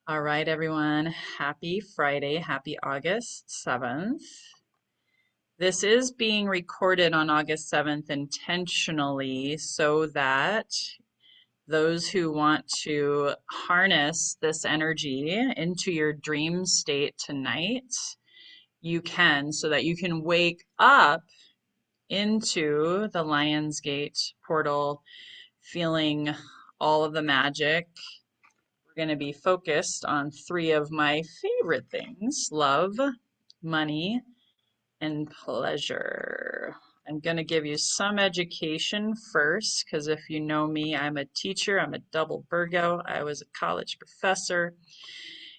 All right, everyone. Happy Friday. Happy August 7th. This is being recorded on August 7th intentionally so that those who want to harness this energy into your dream state tonight, you can, so that you can wake up into the Lionsgate portal feeling all of the magic. We're going to be focused on three of my favorite things: love, money, and pleasure. I'm going to give you some education first because if you know me, I'm a teacher. I'm a double Virgo. I was a college professor.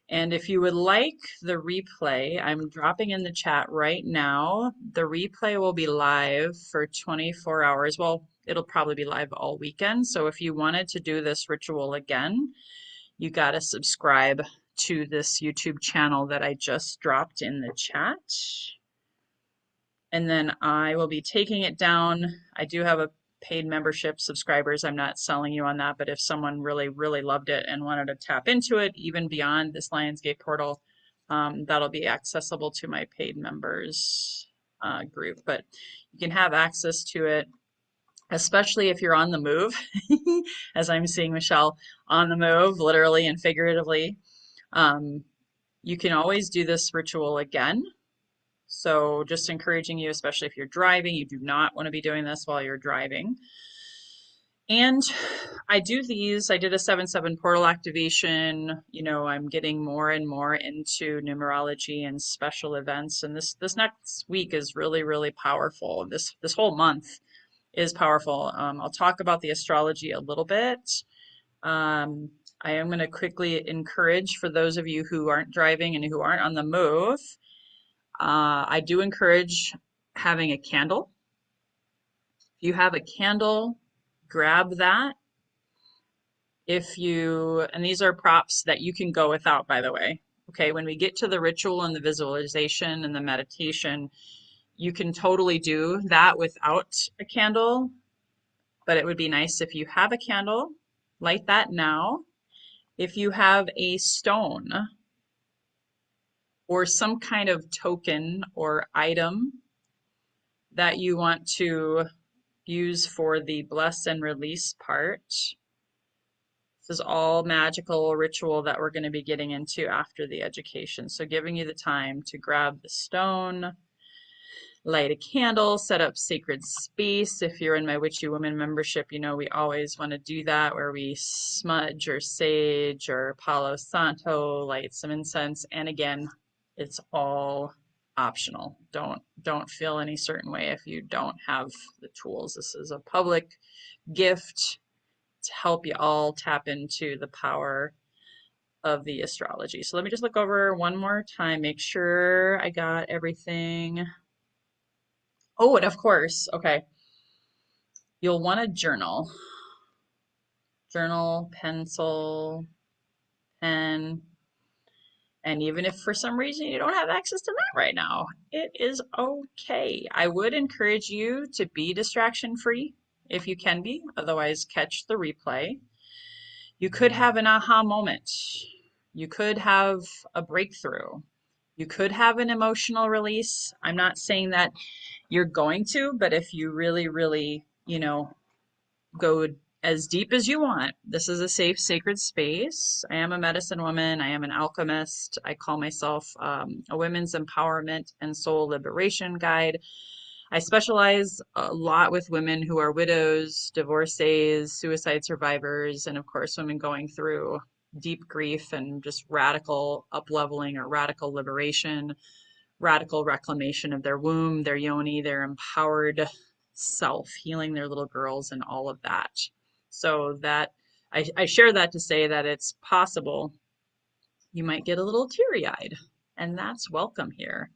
And if you would like the replay, I'm dropping in the chat right now. The replay will be live for 24 hours. Well, it'll probably be live all weekend. So if you wanted to do this ritual again, you got to subscribe to this YouTube channel that I just dropped in the chat. And then I will be taking it down. I do have a paid membership subscribers. I'm not selling you on that, but if someone really, really loved it and wanted to tap into it, even beyond this Lionsgate portal, that'll be accessible to my paid members group. But you can have access to it, especially if you're on the move, as I'm seeing Michelle on the move, literally and figuratively. You can always do this ritual again. So just encouraging you, especially if you're driving, you do not want to be doing this while you're driving. And I do these, I did a 7/7 portal activation. You know, I'm getting more and more into numerology and special events. And this next week is really, really powerful. This whole month is powerful. I'll talk about the astrology a little bit. I am going to quickly encourage, for those of you who aren't driving and who aren't on the move, I do encourage having a candle. If you have a candle, grab that. And these are props that you can go without, by the way. Okay, when we get to the ritual and the visualization and the meditation, you can totally do that without a candle, but it would be nice if you have a candle, light that now. If you have a stone or some kind of token or item that you want to use for the bless and release part, this is all magical ritual that we're going to be getting into after the education. So giving you the time to grab the stone, light a candle, set up sacred space. If you're in my Witchy Woman membership, you know we always want to do that, where we smudge or sage or Palo Santo, light some incense. And again, it's all optional. Don't feel any certain way if you don't have the tools. This is a public gift to help you all tap into the power of the astrology. So let me just look over one more time, make sure I got everything. Oh, and of course, okay, you'll want a journal. Journal, pencil, pen. And even if for some reason you don't have access to that right now, it is okay. I would encourage you to be distraction free if you can be, otherwise catch the replay. You could have an aha moment. You could have a breakthrough. You could have an emotional release. I'm not saying that you're going to, but if you really, really, go as deep as you want, this is a safe, sacred space. I am a medicine woman. I am an alchemist. I call myself a women's empowerment and soul liberation guide. I specialize a lot with women who are widows, divorcees, suicide survivors, and of course, women going through deep grief and just radical upleveling or radical liberation, radical reclamation of their womb, their yoni, their empowered self, healing their little girls, and all of that. So that I share that to say that it's possible you might get a little teary-eyed, and that's welcome here.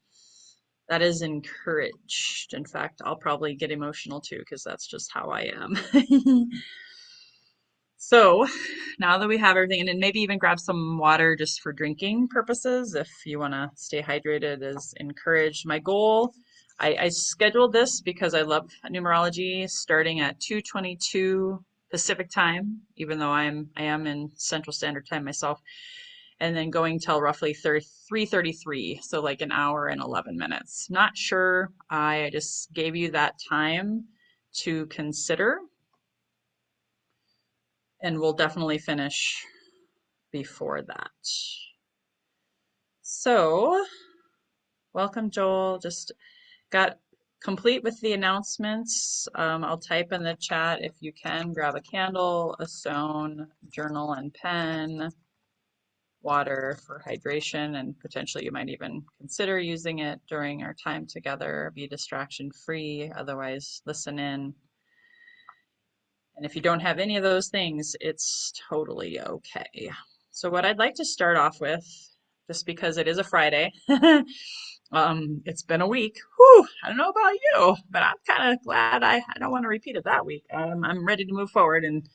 That is encouraged. In fact, I'll probably get emotional too, because that's just how I am. So now that we have everything, and then maybe even grab some water just for drinking purposes, if you want to stay hydrated, is encouraged. My goal, I scheduled this because I love numerology, starting at 2:22 Pacific time, even though I am in Central Standard Time myself. and then going till roughly 3:33, so like an hour and 11 minutes. Not sure. I just gave you that time to consider, and we'll definitely finish before that. So, welcome, Joel. Just got complete with the announcements. I'll type in the chat if you can. Grab a candle, a stone, journal, and pen, water for hydration, and potentially you might even consider using it during our time together. Be distraction free, otherwise, listen in. And if you don't have any of those things, it's totally okay. So, what I'd like to start off with, just because it is a Friday, it's been a week. Whew, I don't know about you, but I'm kind of glad I don't want to repeat it that week. I'm ready to move forward and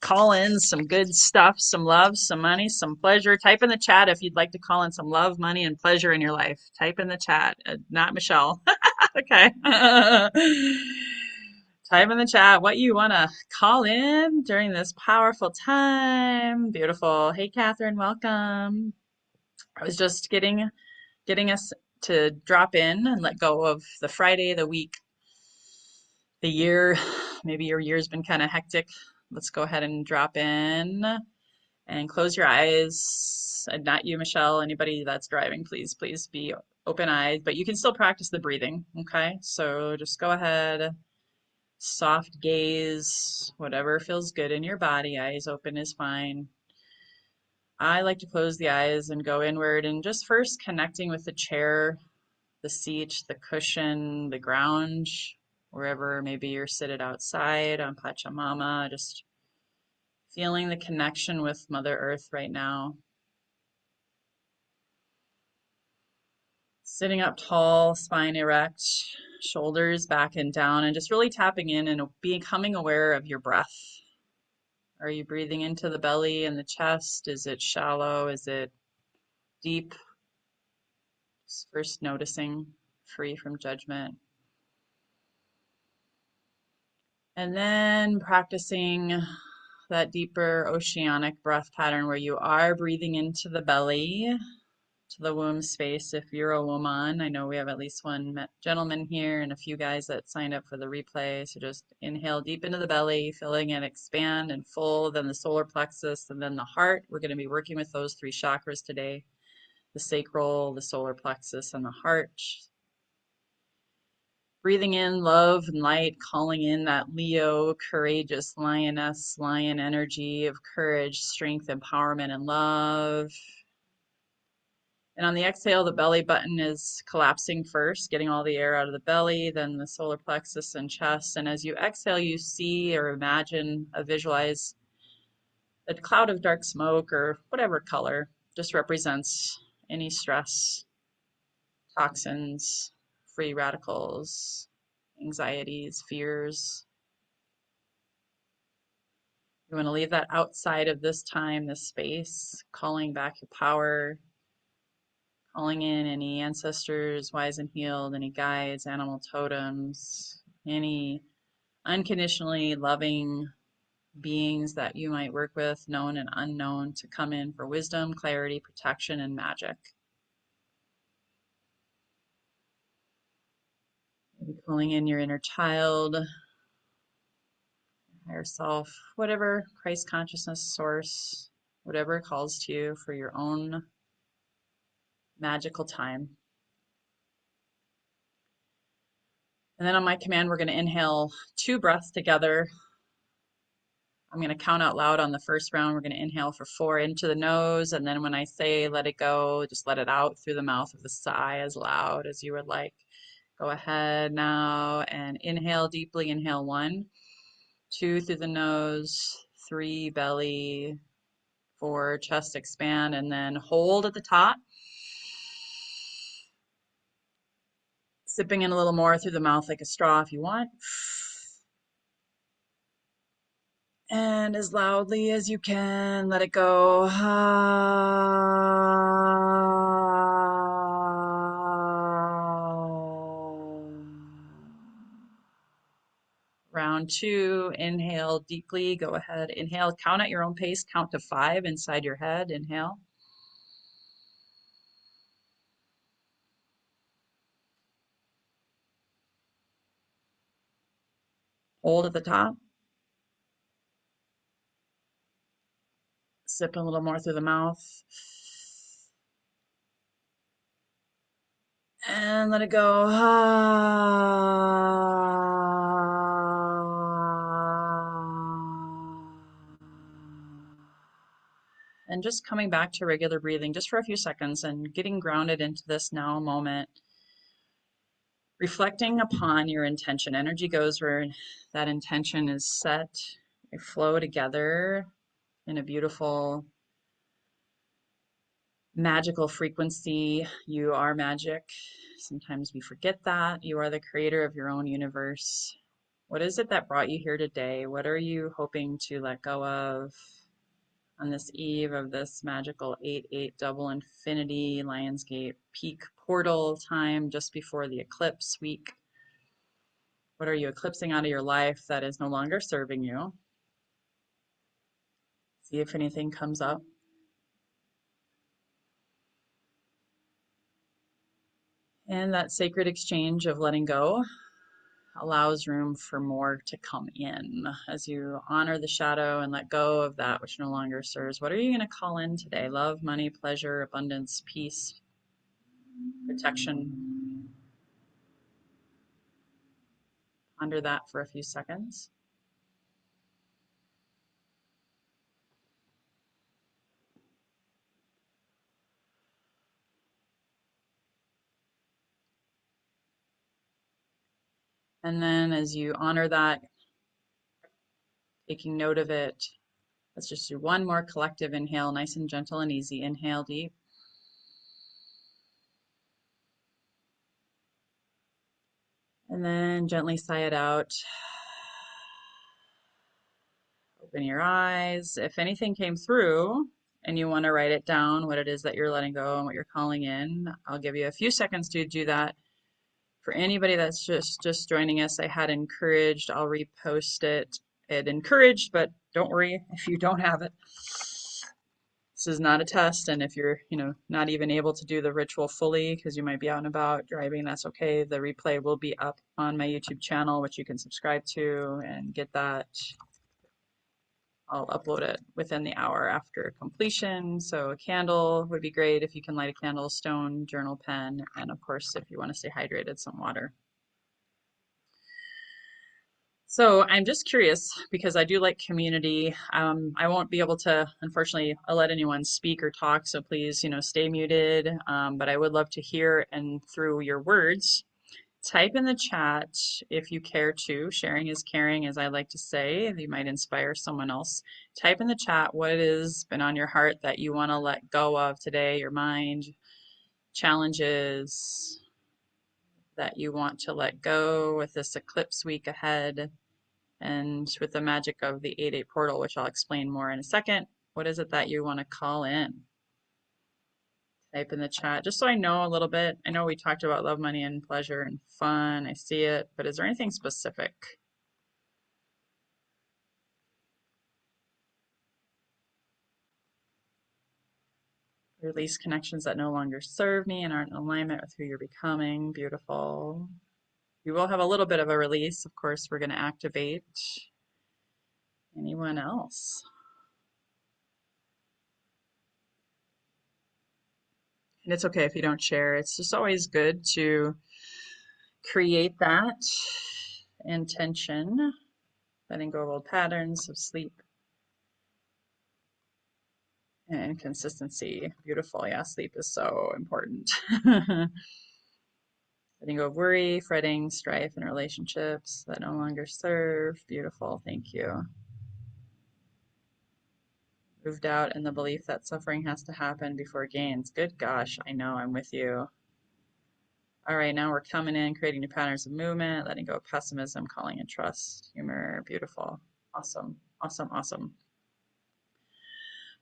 call in some good stuff, some love, some money, some pleasure. Type in the chat if you'd like to call in some love, money, and pleasure in your life. Type in the chat, not Michelle. Okay. Type in the chat what you want to call in during this powerful time. Beautiful. Hey, Catherine, welcome. I was just getting us to drop in and let go of the Friday, the week, the year. Maybe your year's been kind of hectic. Let's go ahead and drop in and close your eyes. And not you, Michelle. Anybody that's driving, please be open eyed, but you can still practice the breathing. Okay, so just go ahead. Soft gaze, whatever feels good in your body. Eyes open is fine. I like to close the eyes and go inward and just first connecting with the chair, the seat, the cushion, the ground, wherever maybe you're seated outside on Pachamama, just feeling the connection with Mother Earth right now. Sitting up tall, spine erect, shoulders back and down, and just really tapping in and becoming aware of your breath. Are you breathing into the belly and the chest? Is it shallow? Is it deep? Just first noticing, free from judgment. And then practicing that deeper oceanic breath pattern where you are breathing into the belly, to the womb space if you're a woman. I know we have at least one gentleman here and a few guys that signed up for the replay. So just inhale deep into the belly, feeling it expand and full, then the solar plexus, and then the heart. We're going to be working with those three chakras today, the sacral, the solar plexus, and the heart. Breathing in love and light, calling in that Leo, courageous lioness, lion energy of courage, strength, empowerment, and love. And on the exhale, the belly button is collapsing first, getting all the air out of the belly, then the solar plexus and chest. And as you exhale, you see or imagine, visualize a cloud of dark smoke or whatever color just represents any stress, toxins, free radicals, anxieties, fears. You want to leave that outside of this time, this space, calling back your power, calling in any ancestors, wise and healed, any guides, animal totems, any unconditionally loving beings that you might work with, known and unknown, to come in for wisdom, clarity, protection, and magic. Maybe calling in your inner child, higher self, whatever Christ consciousness source, whatever calls to you for your own magical time. And then on my command, we're going to inhale 2 breaths together. I'm going to count out loud on the first round. We're going to inhale for 4 into the nose. And then when I say let it go, just let it out through the mouth with a sigh as loud as you would like. Go ahead now and inhale deeply. Inhale 1, 2 through the nose, 3 belly, 4 chest expand, and then hold at the top. Sipping in a little more through the mouth like a straw if you want. And as loudly as you can, let it go. Round 2, inhale deeply. Go ahead, inhale, count at your own pace, count to 5 inside your head. Inhale. Hold at the top. Sip a little more through the mouth. And let it go. And just coming back to regular breathing just for a few seconds and getting grounded into this now moment, reflecting upon your intention. Energy goes where that intention is set. They flow together in a beautiful, magical frequency. You are magic. Sometimes we forget that. You are the creator of your own universe. What is it that brought you here today? What are you hoping to let go of on this eve of this magical 8/8 double infinity Lionsgate peak portal time just before the eclipse week? What are you eclipsing out of your life that is no longer serving you? See if anything comes up. And that sacred exchange of letting go allows room for more to come in as you honor the shadow and let go of that which no longer serves. What are you going to call in today? Love, money, pleasure, abundance, peace, protection. Ponder that for a few seconds. And then as you honor that, taking note of it, let's just do one more collective inhale, nice and gentle and easy. Inhale deep. And then gently sigh it out. Open your eyes. If anything came through and you want to write it down, what it is that you're letting go and what you're calling in, I'll give you a few seconds to do that. For anybody that's just joining us, I had encouraged, I'll repost it. It encouraged, but don't worry if you don't have it. This is not a test, and if you're, not even able to do the ritual fully because you might be out and about driving, that's okay. The replay will be up on my YouTube channel, which you can subscribe to and get that. I'll upload it within the hour after completion. So a candle would be great if you can light a candle, stone, journal, pen, and of course, if you want to stay hydrated, some water. So I'm just curious because I do like community. I won't be able to, unfortunately, let anyone speak or talk. So please, stay muted. But I would love to hear and through your words, type in the chat if you care to. Sharing is caring, as I like to say. You might inspire someone else. Type in the chat what has been on your heart that you want to let go of today, your mind, challenges that you want to let go with this eclipse week ahead. And with the magic of the 8/8 portal, which I'll explain more in a second, what is it that you want to call in? Type in the chat, just so I know a little bit. I know we talked about love, money, and pleasure and fun. I see it, but is there anything specific? Release connections that no longer serve me and aren't in alignment with who you're becoming. Beautiful. We will have a little bit of a release. Of course, we're going to activate. Anyone else? And it's okay if you don't share. It's just always good to create that intention, letting go of old patterns of sleep and consistency. Beautiful. Yeah, sleep is so important. Letting go of worry, fretting, strife in relationships that no longer serve. Beautiful. Thank you. Moved out in the belief that suffering has to happen before gains. Good gosh, I know, I'm with you. All right, now we're coming in, creating new patterns of movement, letting go of pessimism, calling in trust, humor. Beautiful. Awesome, awesome, awesome.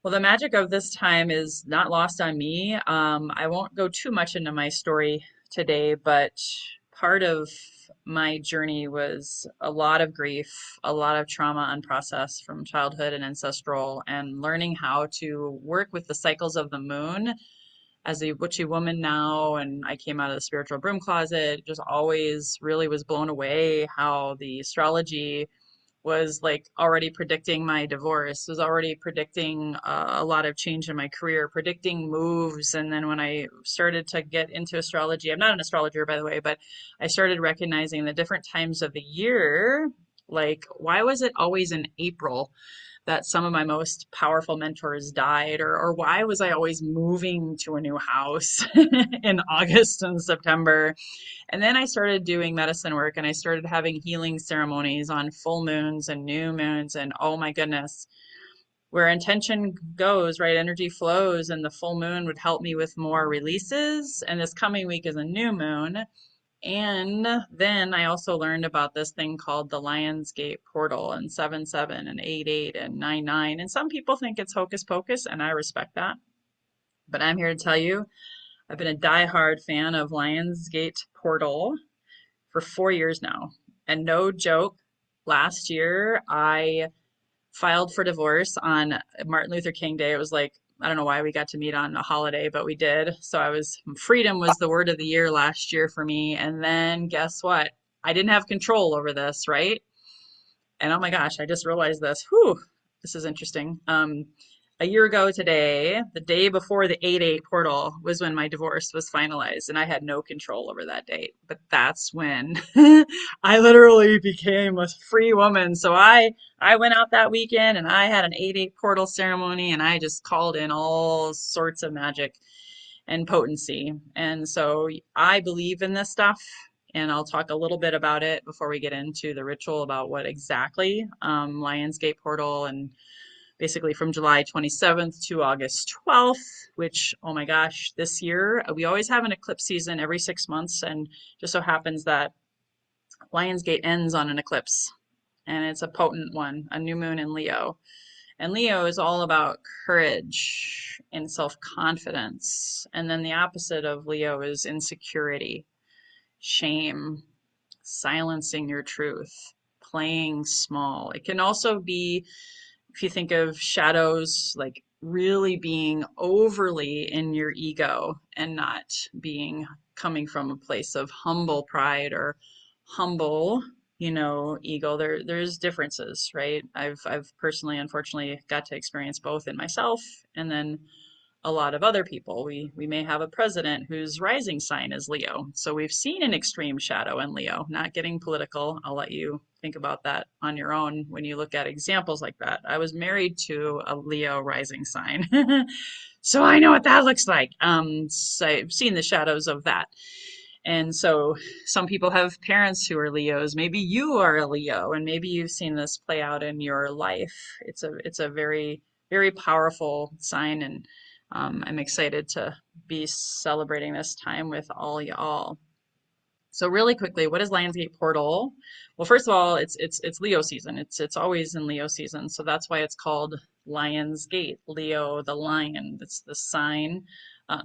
Well, the magic of this time is not lost on me. I won't go too much into my story today, but part of my journey was a lot of grief, a lot of trauma unprocessed from childhood and ancestral, and learning how to work with the cycles of the moon as a witchy woman now, and I came out of the spiritual broom closet, just always really was blown away how the astrology was like already predicting my divorce, was already predicting a lot of change in my career, predicting moves. And then when I started to get into astrology, I'm not an astrologer, by the way, but I started recognizing the different times of the year. Like, why was it always in April that some of my most powerful mentors died? Or why was I always moving to a new house in August and September? And then I started doing medicine work and I started having healing ceremonies on full moons and new moons. And oh my goodness, where intention goes, right? Energy flows, and the full moon would help me with more releases. And this coming week is a new moon. And then I also learned about this thing called the Lionsgate portal and 7/7 and 8/8 and 9/9. And some people think it's hocus pocus, and I respect that. But I'm here to tell you, I've been a diehard fan of Lionsgate portal for 4 years now. And no joke, last year I filed for divorce on Martin Luther King Day. It was like, I don't know why we got to meet on a holiday, but we did. So freedom was the word of the year last year for me. And then guess what? I didn't have control over this, right? And oh my gosh, I just realized this. Whew, this is interesting. A year ago today, the day before the 8/8 portal was when my divorce was finalized, and I had no control over that date. But that's when I literally became a free woman. So I went out that weekend and I had an 8/8 portal ceremony, and I just called in all sorts of magic and potency. And so I believe in this stuff, and I'll talk a little bit about it before we get into the ritual about what exactly Lionsgate portal, and basically from July 27th to August 12th, which, oh my gosh, this year we always have an eclipse season every 6 months, and just so happens that Lionsgate ends on an eclipse, and it's a potent one, a new moon in Leo. And Leo is all about courage and self-confidence. And then the opposite of Leo is insecurity, shame, silencing your truth, playing small. It can also be, if you think of shadows, like really being overly in your ego and not being coming from a place of humble pride or humble, ego. There's differences, right? I've personally, unfortunately, got to experience both in myself, and then a lot of other people. We may have a president whose rising sign is Leo. So we've seen an extreme shadow in Leo. Not getting political. I'll let you think about that on your own when you look at examples like that. I was married to a Leo rising sign. So I know what that looks like. So I've seen the shadows of that. And so some people have parents who are Leos. Maybe you are a Leo, and maybe you've seen this play out in your life. It's a very, very powerful sign, and I'm excited to be celebrating this time with all y'all. So really quickly, what is Lionsgate Portal? Well, first of all, it's Leo season. It's always in Leo season, so that's why it's called Lionsgate. Leo, the lion. It's the sign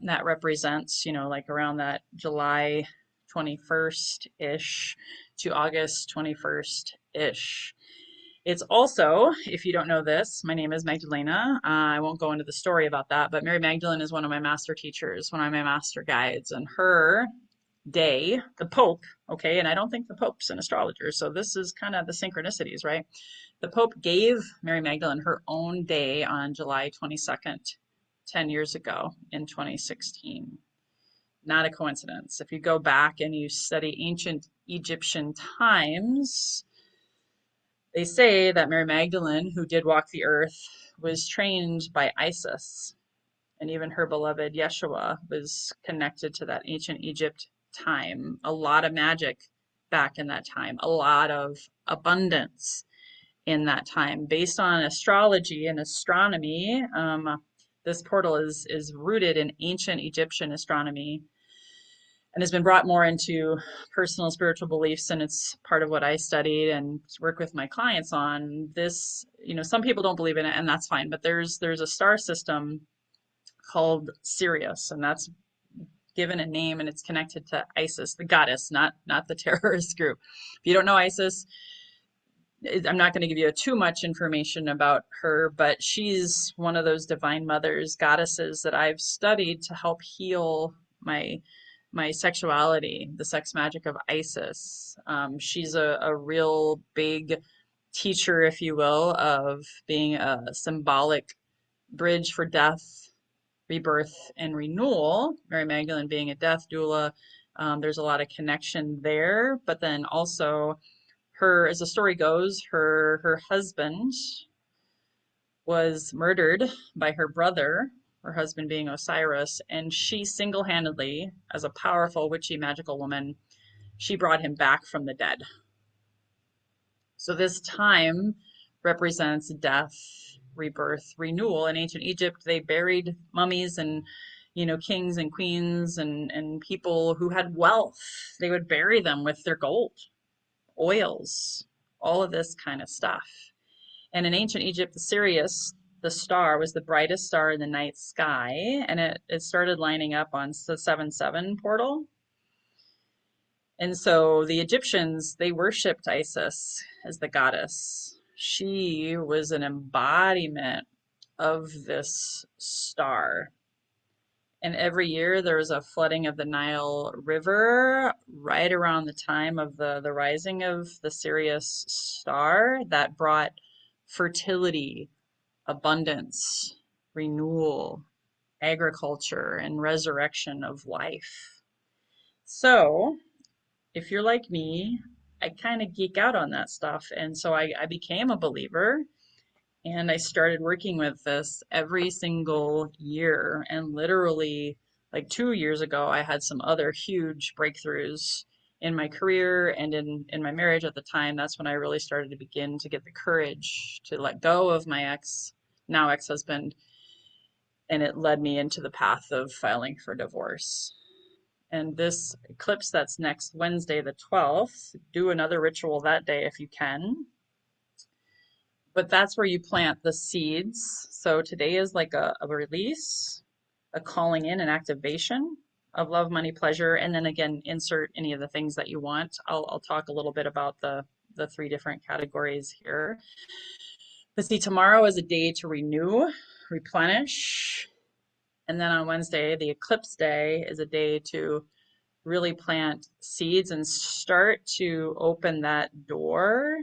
that represents, like around that July 21st ish to August 21st ish. It's also, if you don't know this, my name is Magdalena. I won't go into the story about that, but Mary Magdalene is one of my master teachers, one of my master guides, and her day, the Pope, okay, and I don't think the Pope's an astrologer, so this is kind of the synchronicities, right? The Pope gave Mary Magdalene her own day on July 22nd, 10 years ago in 2016. Not a coincidence. If you go back and you study ancient Egyptian times, they say that Mary Magdalene, who did walk the earth, was trained by Isis, and even her beloved Yeshua was connected to that ancient Egypt time. A lot of magic back in that time, a lot of abundance in that time. Based on astrology and astronomy, this portal is rooted in ancient Egyptian astronomy and has been brought more into personal spiritual beliefs, and it's part of what I studied and work with my clients on. This, some people don't believe in it, and that's fine, but there's a star system called Sirius, and that's given a name, and it's connected to Isis, the goddess, not the terrorist group. If you don't know Isis, I'm not going to give you too much information about her, but she's one of those divine mothers, goddesses that I've studied to help heal my sexuality, the sex magic of Isis. She's a real big teacher, if you will, of being a symbolic bridge for death, rebirth, and renewal. Mary Magdalene being a death doula, there's a lot of connection there, but then also her, as the story goes, her husband was murdered by her brother, her husband being Osiris, and she single-handedly, as a powerful witchy magical woman, she brought him back from the dead. So this time represents death, rebirth, renewal. In ancient Egypt, they buried mummies and kings and queens and people who had wealth. They would bury them with their gold, oils, all of this kind of stuff. And in ancient Egypt, the Sirius, the star, was the brightest star in the night sky, and it started lining up on the 7-7 portal. And so the Egyptians, they worshipped Isis as the goddess. She was an embodiment of this star. And every year there was a flooding of the Nile River right around the time of the rising of the Sirius star that brought fertility, abundance, renewal, agriculture, and resurrection of life. So, if you're like me, I kind of geek out on that stuff. And so I became a believer and I started working with this every single year. And literally, like 2 years ago, I had some other huge breakthroughs in my career and in my marriage at the time. That's when I really started to begin to get the courage to let go of my now ex-husband. And it led me into the path of filing for divorce. And this eclipse that's next Wednesday, the 12th, do another ritual that day if you can. But that's where you plant the seeds. So today is like a release, a calling in, an activation of love, money, pleasure, and then again, insert any of the things that you want. I'll talk a little bit about the three different categories here. But see, tomorrow is a day to renew, replenish. And then on Wednesday, the eclipse day, is a day to really plant seeds and start to open that door.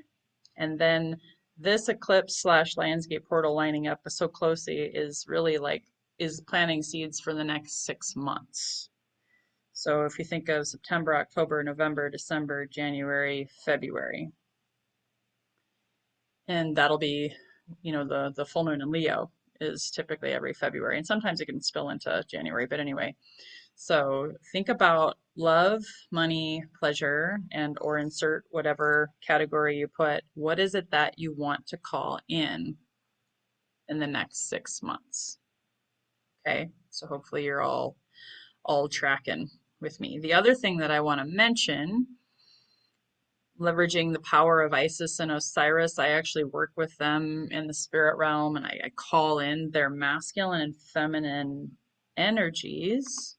And then this eclipse slash landscape portal lining up so closely is really is planting seeds for the next 6 months. So if you think of September, October, November, December, January, February, and that'll be, the full moon in Leo is typically every February, and sometimes it can spill into January, but anyway. So think about love, money, pleasure, and or insert whatever category you put. What is it that you want to call in the next 6 months? Okay, so hopefully you're all tracking with me. The other thing that I want to mention, leveraging the power of Isis and Osiris, I actually work with them in the spirit realm, and I call in their masculine and feminine energies.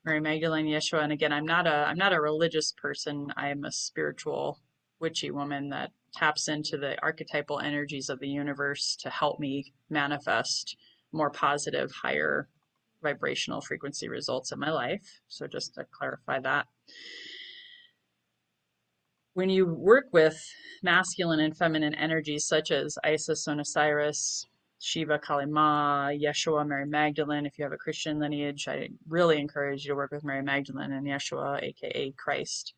Mary Magdalene, Yeshua, and again, I'm not a religious person. I'm a spiritual, witchy woman that taps into the archetypal energies of the universe to help me manifest more positive, higher vibrational frequency results in my life. So just to clarify that. When you work with masculine and feminine energies such as Isis and Osiris, Shiva, Kali Ma, Yeshua, Mary Magdalene. If you have a Christian lineage, I really encourage you to work with Mary Magdalene and Yeshua, aka Christ.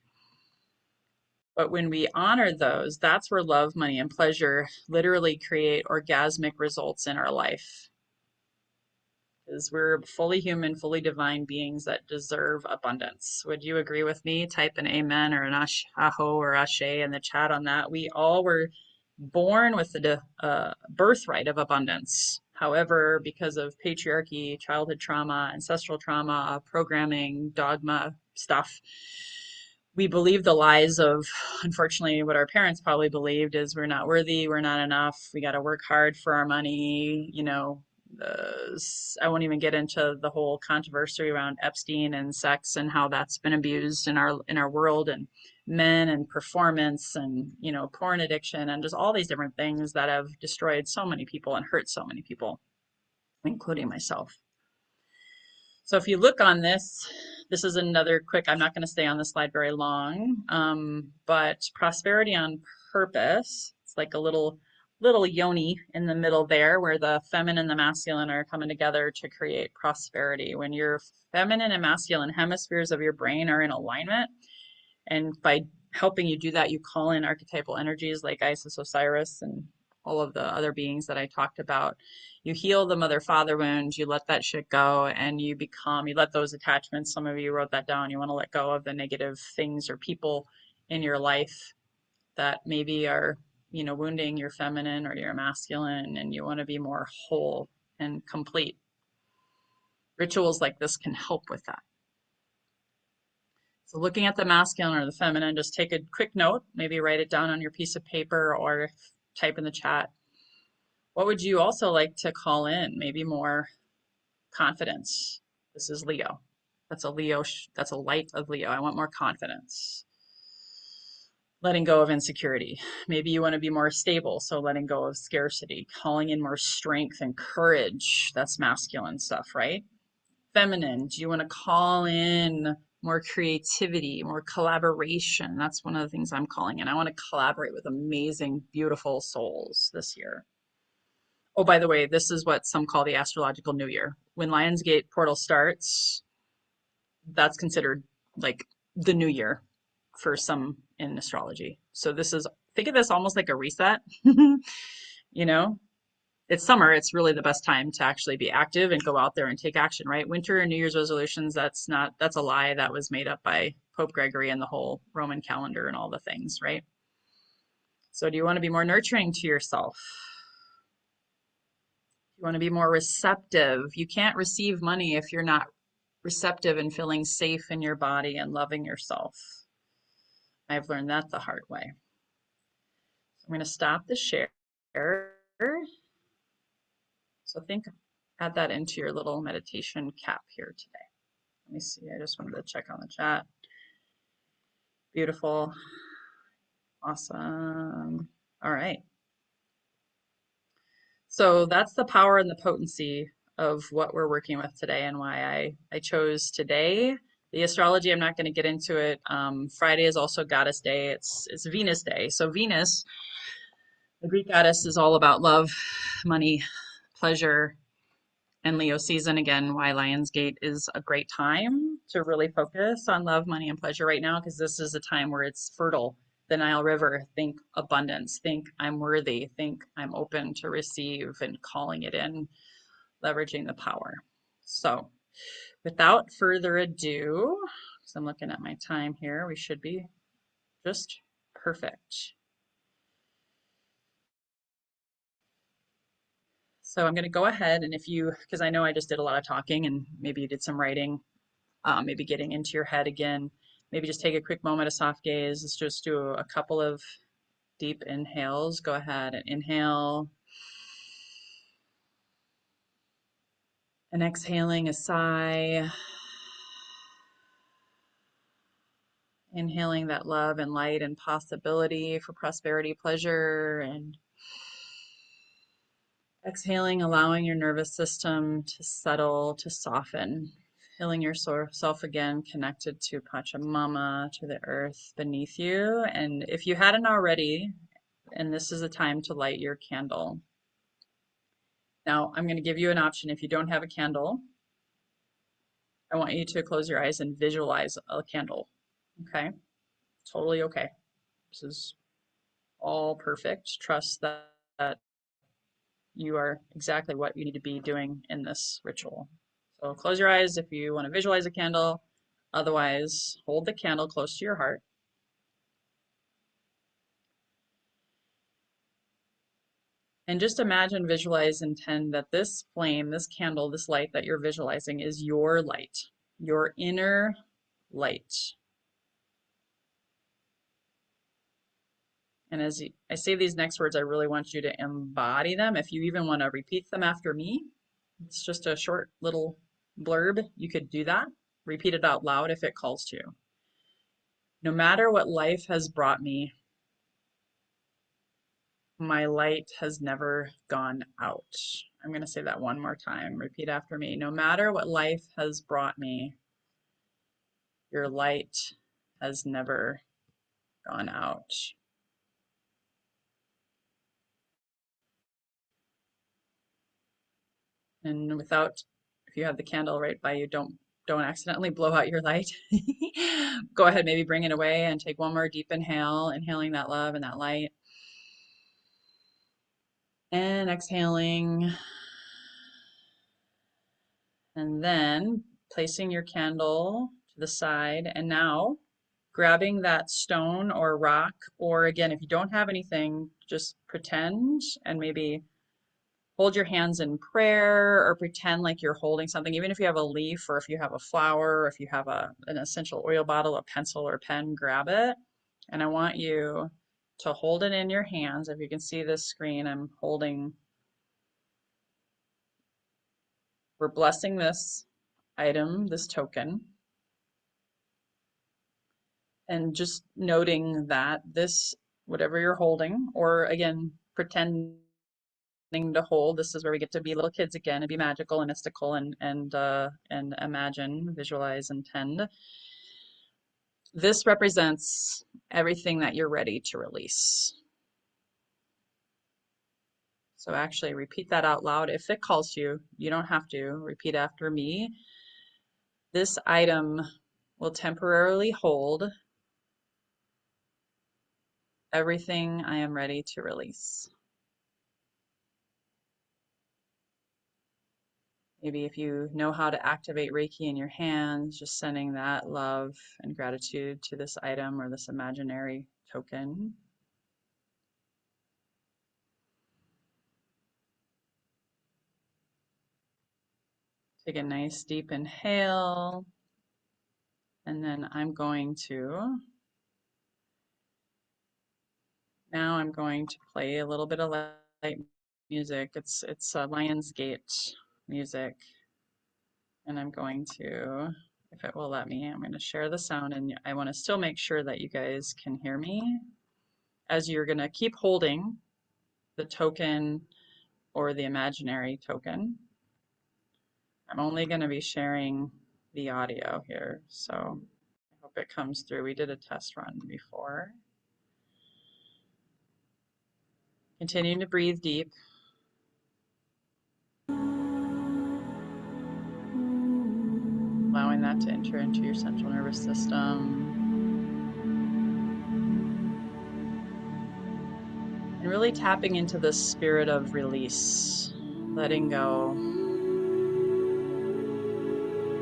But when we honor those, that's where love, money, and pleasure literally create orgasmic results in our life. Because we're fully human, fully divine beings that deserve abundance. Would you agree with me? Type an amen or an aho or ashe in the chat on that. We all were born with the birthright of abundance. However, because of patriarchy, childhood trauma, ancestral trauma, programming, dogma stuff, we believe the lies of, unfortunately, what our parents probably believed is we're not worthy, we're not enough, we got to work hard for our money, I won't even get into the whole controversy around Epstein and sex and how that's been abused in our world, and men and performance and porn addiction and just all these different things that have destroyed so many people and hurt so many people, including myself. So if you look on this, this is another quick, I'm not going to stay on this slide very long, but prosperity on purpose. It's like a little yoni in the middle there where the feminine and the masculine are coming together to create prosperity. When your feminine and masculine hemispheres of your brain are in alignment, and by helping you do that, you call in archetypal energies like Isis, Osiris, and all of the other beings that I talked about. You heal the mother-father wound, you let that shit go, and you let those attachments, some of you wrote that down, you want to let go of the negative things or people in your life that maybe are, wounding your feminine or your masculine, and you want to be more whole and complete. Rituals like this can help with that. So looking at the masculine or the feminine, just take a quick note, maybe write it down on your piece of paper or type in the chat. What would you also like to call in? Maybe more confidence. This is Leo. That's a Leo, that's a light of Leo. I want more confidence. Letting go of insecurity. Maybe you want to be more stable, so letting go of scarcity, calling in more strength and courage. That's masculine stuff, right? Feminine, do you want to call in more creativity, more collaboration? That's one of the things I'm calling in. I want to collaborate with amazing, beautiful souls this year. Oh, by the way, this is what some call the astrological new year. When Lionsgate portal starts, that's considered like the new year for some in astrology. So think of this almost like a reset. You know, it's summer. It's really the best time to actually be active and go out there and take action, right? Winter and New Year's resolutions, that's a lie that was made up by Pope Gregory and the whole Roman calendar and all the things, right? So do you want to be more nurturing to yourself? You want to be more receptive. You can't receive money if you're not receptive and feeling safe in your body and loving yourself. I've learned that the hard way. I'm going to stop the share. So add that into your little meditation cap here today. Let me see, I just wanted to check on the chat. Beautiful. Awesome. All right. So that's the power and the potency of what we're working with today and why I chose today. The astrology, I'm not going to get into it. Friday is also Goddess Day. It's Venus Day. So Venus, the Greek goddess, is all about love, money, pleasure, and Leo season. Again, why Lionsgate is a great time to really focus on love, money, and pleasure right now, because this is a time where it's fertile. The Nile River, think abundance, think I'm worthy, think I'm open to receive, and calling it in, leveraging the power. So without further ado, because I'm looking at my time here, we should be just perfect. So I'm going to go ahead, and because I know I just did a lot of talking and maybe you did some writing, maybe getting into your head again, maybe just take a quick moment of soft gaze. Let's just do a couple of deep inhales. Go ahead and inhale. And exhaling a sigh. Inhaling that love and light and possibility for prosperity, pleasure, and exhaling, allowing your nervous system to settle, to soften, feeling yourself again connected to Pachamama, to the earth beneath you. And if you hadn't already, and this is a time to light your candle. Now, I'm going to give you an option. If you don't have a candle, I want you to close your eyes and visualize a candle. Okay? Totally okay. This is all perfect. Trust that you are exactly what you need to be doing in this ritual. So close your eyes if you want to visualize a candle. Otherwise, hold the candle close to your heart. And just imagine, visualize, intend that this flame, this candle, this light that you're visualizing is your light, your inner light. And as I say these next words, I really want you to embody them. If you even want to repeat them after me, It's just a short little blurb. You could do that. Repeat it out loud if it calls to you. No matter what life has brought me, my light has never gone out. I'm going to say that one more time. Repeat after me. No matter what life has brought me, your light has never gone out. And without, if you have the candle right by you, don't accidentally blow out your light. Go ahead, maybe bring it away and take one more deep inhale, inhaling that love and that light. And exhaling. And then placing your candle to the side. And now grabbing that stone or rock, or again, if you don't have anything, just pretend and maybe hold your hands in prayer or pretend like you're holding something, even if you have a leaf or if you have a flower or if you have an essential oil bottle, a pencil or pen, grab it. And I want you to hold it in your hands. If you can see this screen, I'm holding, we're blessing this item, this token, and just noting that this, whatever you're holding, or again, pretending to hold. This is where we get to be little kids again and be magical and mystical and imagine, visualize, intend. This represents everything that you're ready to release. So actually repeat that out loud. If it calls you, you don't have to repeat after me. This item will temporarily hold everything I am ready to release. Maybe if you know how to activate Reiki in your hands, just sending that love and gratitude to this item or this imaginary token. Take a nice deep inhale, and then I'm going to play a little bit of light music. It's Lionsgate music, and I'm going to, if it will let me, I'm going to share the sound, and I want to still make sure that you guys can hear me as you're going to keep holding the token or the imaginary token. I'm only going to be sharing the audio here, so I hope it comes through. We did a test run before. Continuing to breathe deep. Allowing that to enter into your central nervous system. And really tapping into the spirit of release, letting go.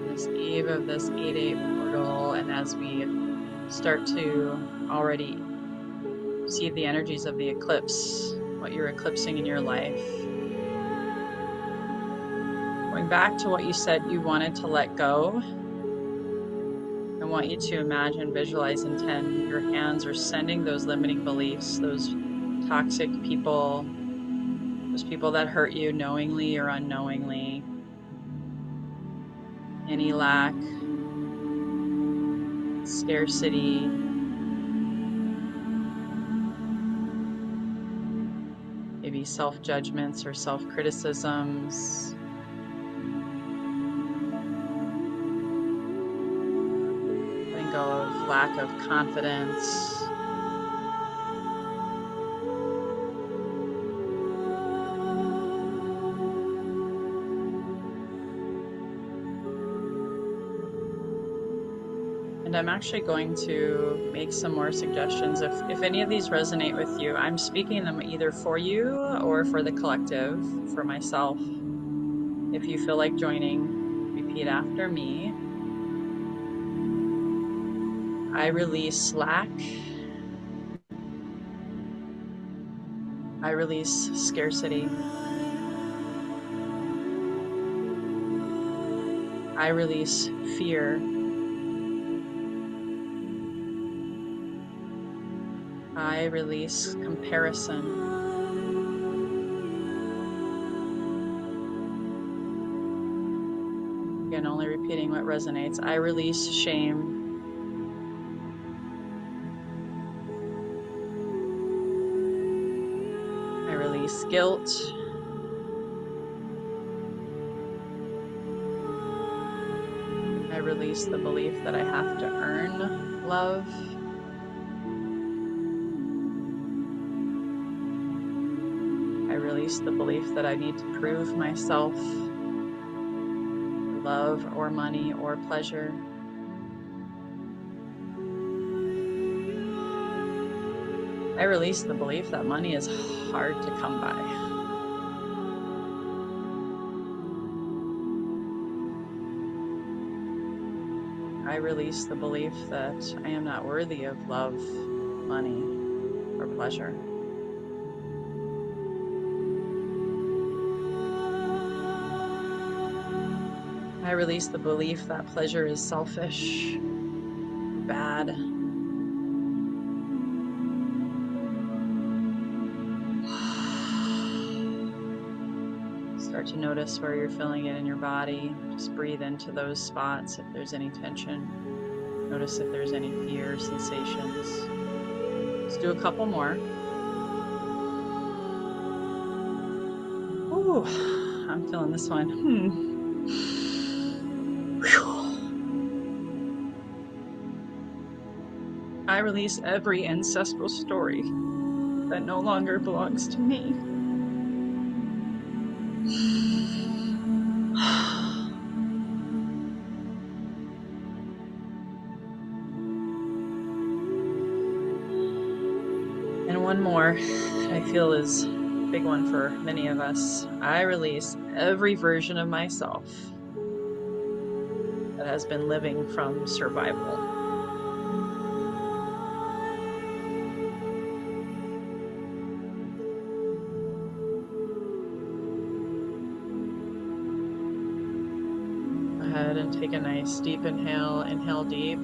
This eve of this 8/8 portal, and as we start to already see the energies of the eclipse, what you're eclipsing in your life. Going back to what you said you wanted to let go, I want you to imagine, visualize, intend your hands are sending those limiting beliefs, those toxic people, those people that hurt you knowingly or unknowingly, any lack, scarcity, maybe self-judgments or self-criticisms. Letting go of lack of confidence. And I'm actually going to make some more suggestions. If any of these resonate with you, I'm speaking them either for you or for the collective, for myself. If you feel like joining, repeat after me. I release lack. I release scarcity. I release fear. I release comparison. Again, only repeating what resonates. I release shame. I release guilt. I release the belief that I have to earn love. I release the belief that I need to prove myself for love or money or pleasure. I release the belief that money is hard to come by. I release the belief that I am not worthy of love, money, or pleasure. I release the belief that pleasure is selfish, bad. Start to notice where you're feeling it in your body. Just breathe into those spots if there's any tension. Notice if there's any fear sensations. Let's do a couple more. Ooh, I'm feeling this one. I release every ancestral story that no longer belongs to me. And one more that I feel is a big one for many of us. I release every version of myself that has been living from survival. Go ahead and take a nice deep inhale. Inhale deep.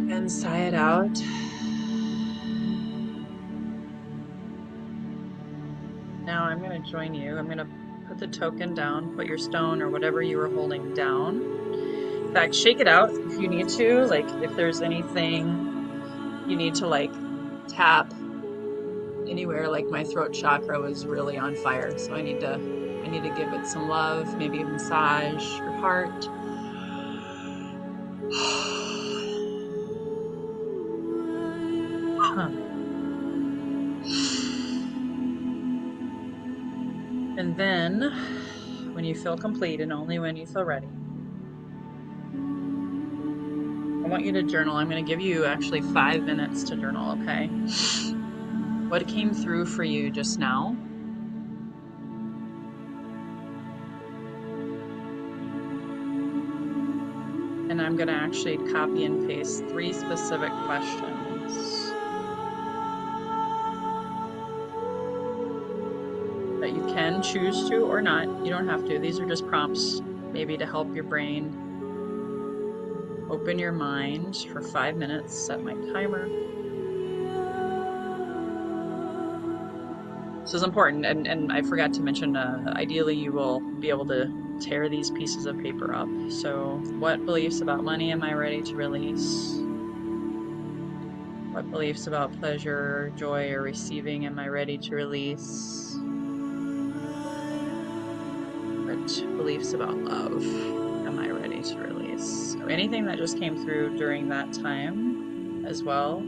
And sigh it out. Now I'm going to join you. I'm going to put the token down, put your stone or whatever you were holding down. In fact, shake it out if you need to, like if there's anything you need to like tap anywhere, like my throat chakra was really on fire. So I need to give it some love, maybe a massage your heart. And then when you feel complete and only when you feel ready, I want you to journal. I'm going to give you actually 5 minutes to journal, okay? What came through for you just now? And I'm going to actually copy and paste 3 specific questions that you can choose to or not. You don't have to. These are just prompts, maybe to help your brain open your mind for 5 minutes. Set my timer. This is important, and I forgot to mention, ideally you will be able to tear these pieces of paper up. So, what beliefs about money am I ready to release? What beliefs about pleasure, joy, or receiving am I ready to release? What beliefs about love am I ready to release? So anything that just came through during that time as well.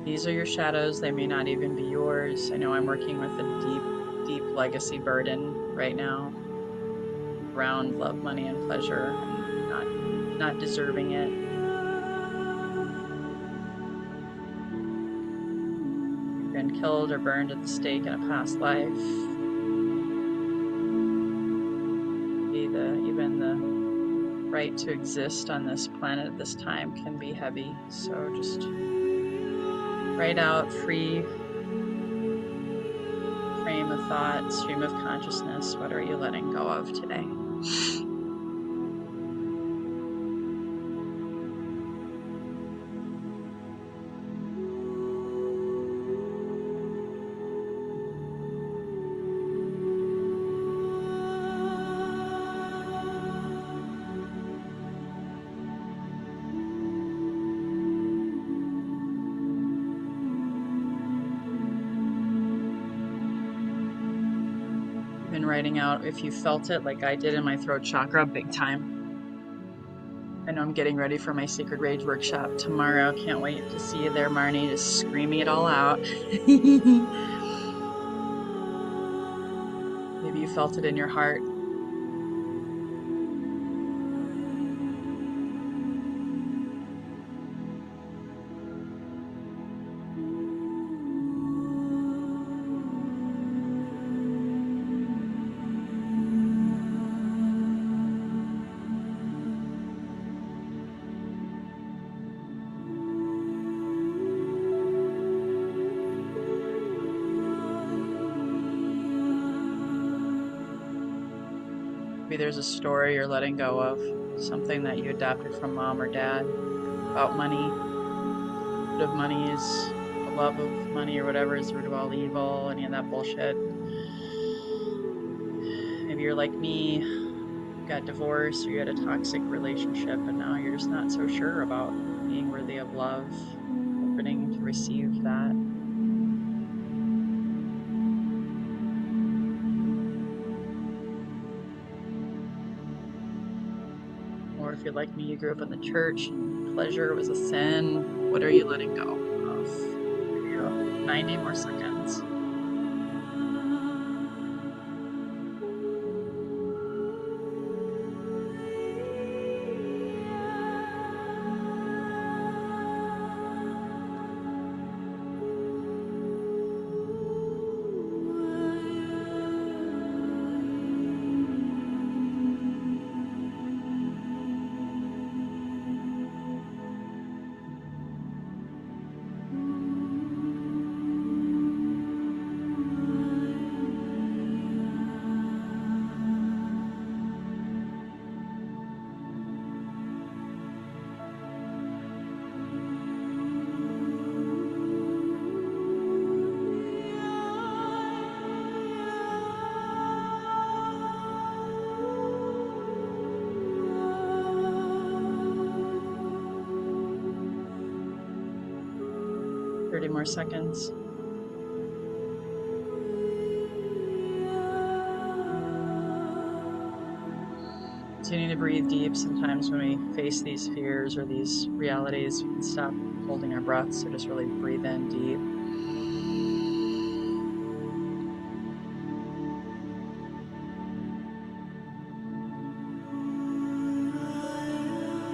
These are your shadows. They may not even be yours. I know I'm working with a deep, deep legacy burden right now around love, money, and pleasure, and not deserving it. You've been killed or burned at the stake in a past life. Even the right to exist on this planet at this time can be heavy. So just write out free frame of thought, stream of consciousness, what are you letting go of today? Been writing out if you felt it like I did in my throat chakra big time. I know I'm getting ready for my Sacred Rage workshop tomorrow. Can't wait to see you there, Marnie, just screaming it all out. Maybe you felt it in your heart. Maybe there's a story you're letting go of, something that you adopted from mom or dad about money. Root of money is the love of money or whatever is the root of all evil, any of that bullshit. Maybe you're like me, you got divorced or you had a toxic relationship and now you're just not so sure about being worthy of love, opening to receive that. Or if you're like me, you grew up in the church and pleasure was a sin. What are you letting go of? Give you 90 more seconds. More seconds. Continue to breathe deep. Sometimes when we face these fears or these realities, we can stop holding our breath. So just really breathe in deep.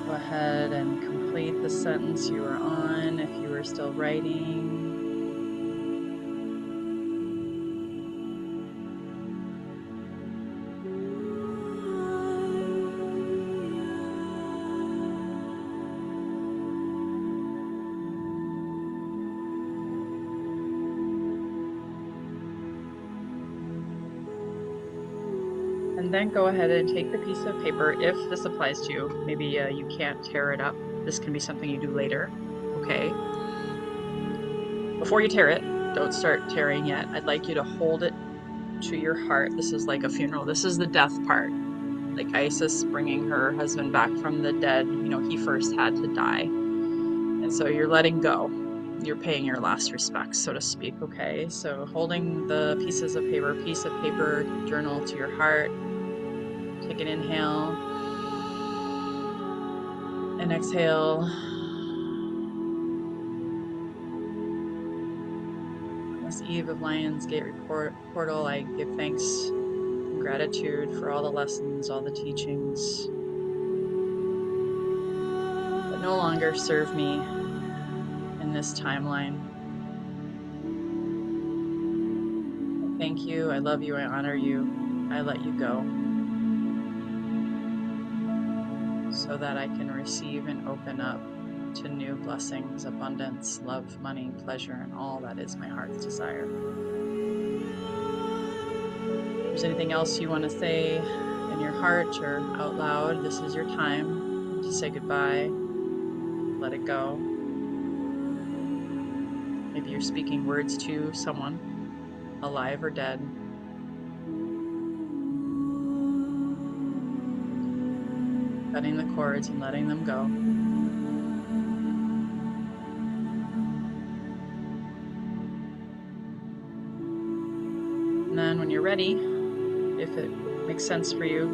Go ahead and complete the sentence you were on if you were still writing. And then go ahead and take the piece of paper, if this applies to you. Maybe you can't tear it up. This can be something you do later. Okay. Before you tear it, don't start tearing yet. I'd like you to hold it to your heart. This is like a funeral. This is the death part. Like Isis bringing her husband back from the dead. You know, he first had to die. And so you're letting go. You're paying your last respects, so to speak, okay? So holding the piece of paper, journal to your heart. Take an inhale and exhale. On this eve of Lions Gate portal, I give thanks and gratitude for all the lessons, all the teachings that no longer serve me in this timeline. I thank you, I love you, I honor you, I let you go, so that I can receive and open up to new blessings, abundance, love, money, pleasure, and all that is my heart's desire. there's anything else you want to say in your heart or out loud, this is your time to say goodbye, let it go. Maybe you're speaking words to someone, alive or dead. Cutting the cords and letting them go. And then when you're ready, if it makes sense for you,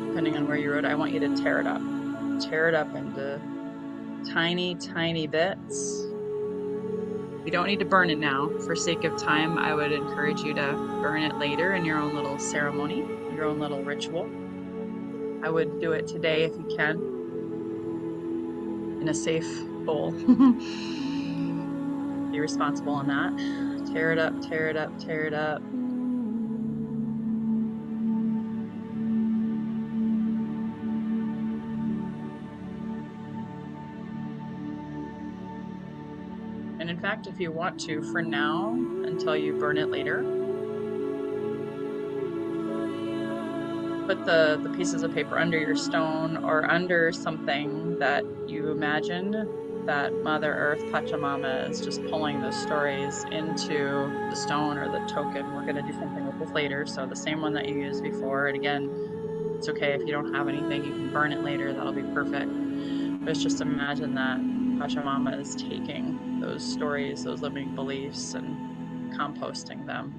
depending on where you wrote, I want you to tear it up. Tear it up into tiny, tiny bits. You don't need to burn it now. For sake of time, I would encourage you to burn it later in your own little ceremony, your own little ritual. I would do it today if you can, in a safe bowl. Be responsible on that. Tear it up, tear it up, tear it up. And in fact, if you want to, for now, until you burn it later, put the pieces of paper under your stone or under something that you imagine that Mother Earth, Pachamama, is just pulling those stories into the stone or the token. We're going to do something with this later, so the same one that you used before. And again, it's okay if you don't have anything, you can burn it later, that'll be perfect. But it's just imagine that Pachamama is taking those stories, those limiting beliefs, and composting them,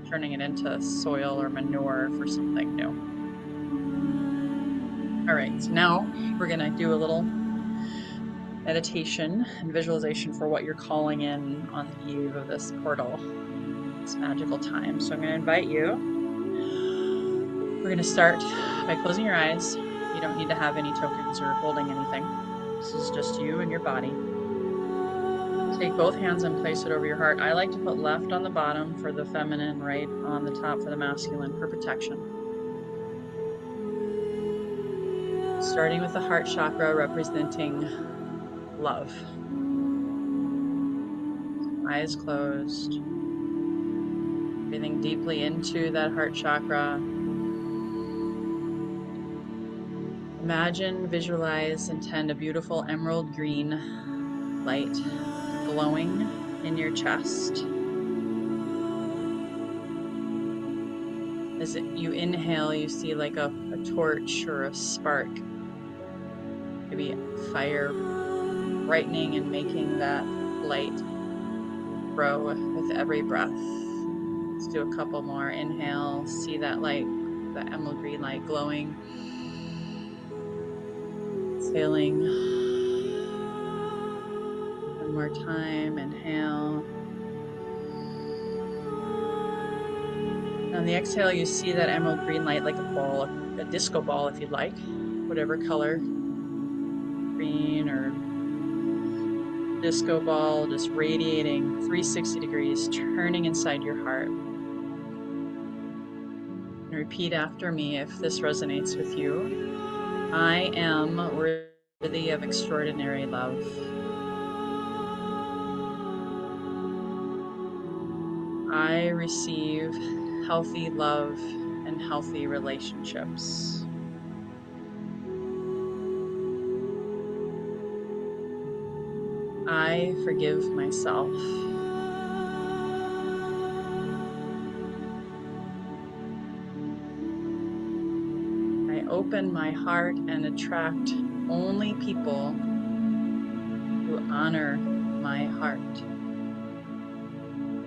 turning it into soil or manure for something new. All right, so now we're gonna do a little meditation and visualization for what you're calling in on the eve of this portal, this magical time. So I'm gonna invite you. We're gonna start by closing your eyes. You don't need to have any tokens or holding anything. This is just you and your body. Take both hands and place it over your heart. I like to put left on the bottom for the feminine, right on the top for the masculine, for protection. Starting with the heart chakra representing love. Eyes closed. Breathing deeply into that heart chakra. Imagine, visualize, intend a beautiful emerald green light glowing in your chest. As you inhale, you see like a torch or a spark, maybe fire brightening and making that light grow with every breath. Let's do a couple more. Inhale, see that light, that emerald green light glowing. Exhaling. One more time, inhale. On the exhale, you see that emerald green light like a ball, a disco ball if you'd like, whatever color, green or disco ball, just radiating 360 degrees, turning inside your heart. And repeat after me if this resonates with you. I am worthy of extraordinary love. I receive healthy love and healthy relationships. I forgive myself. I open my heart and attract only people who honor my heart.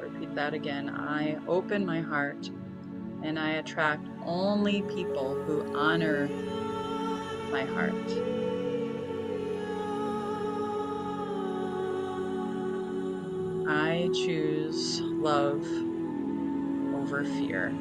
Repeat that again. I open my heart and I attract only people who honor my heart. I choose love over fear.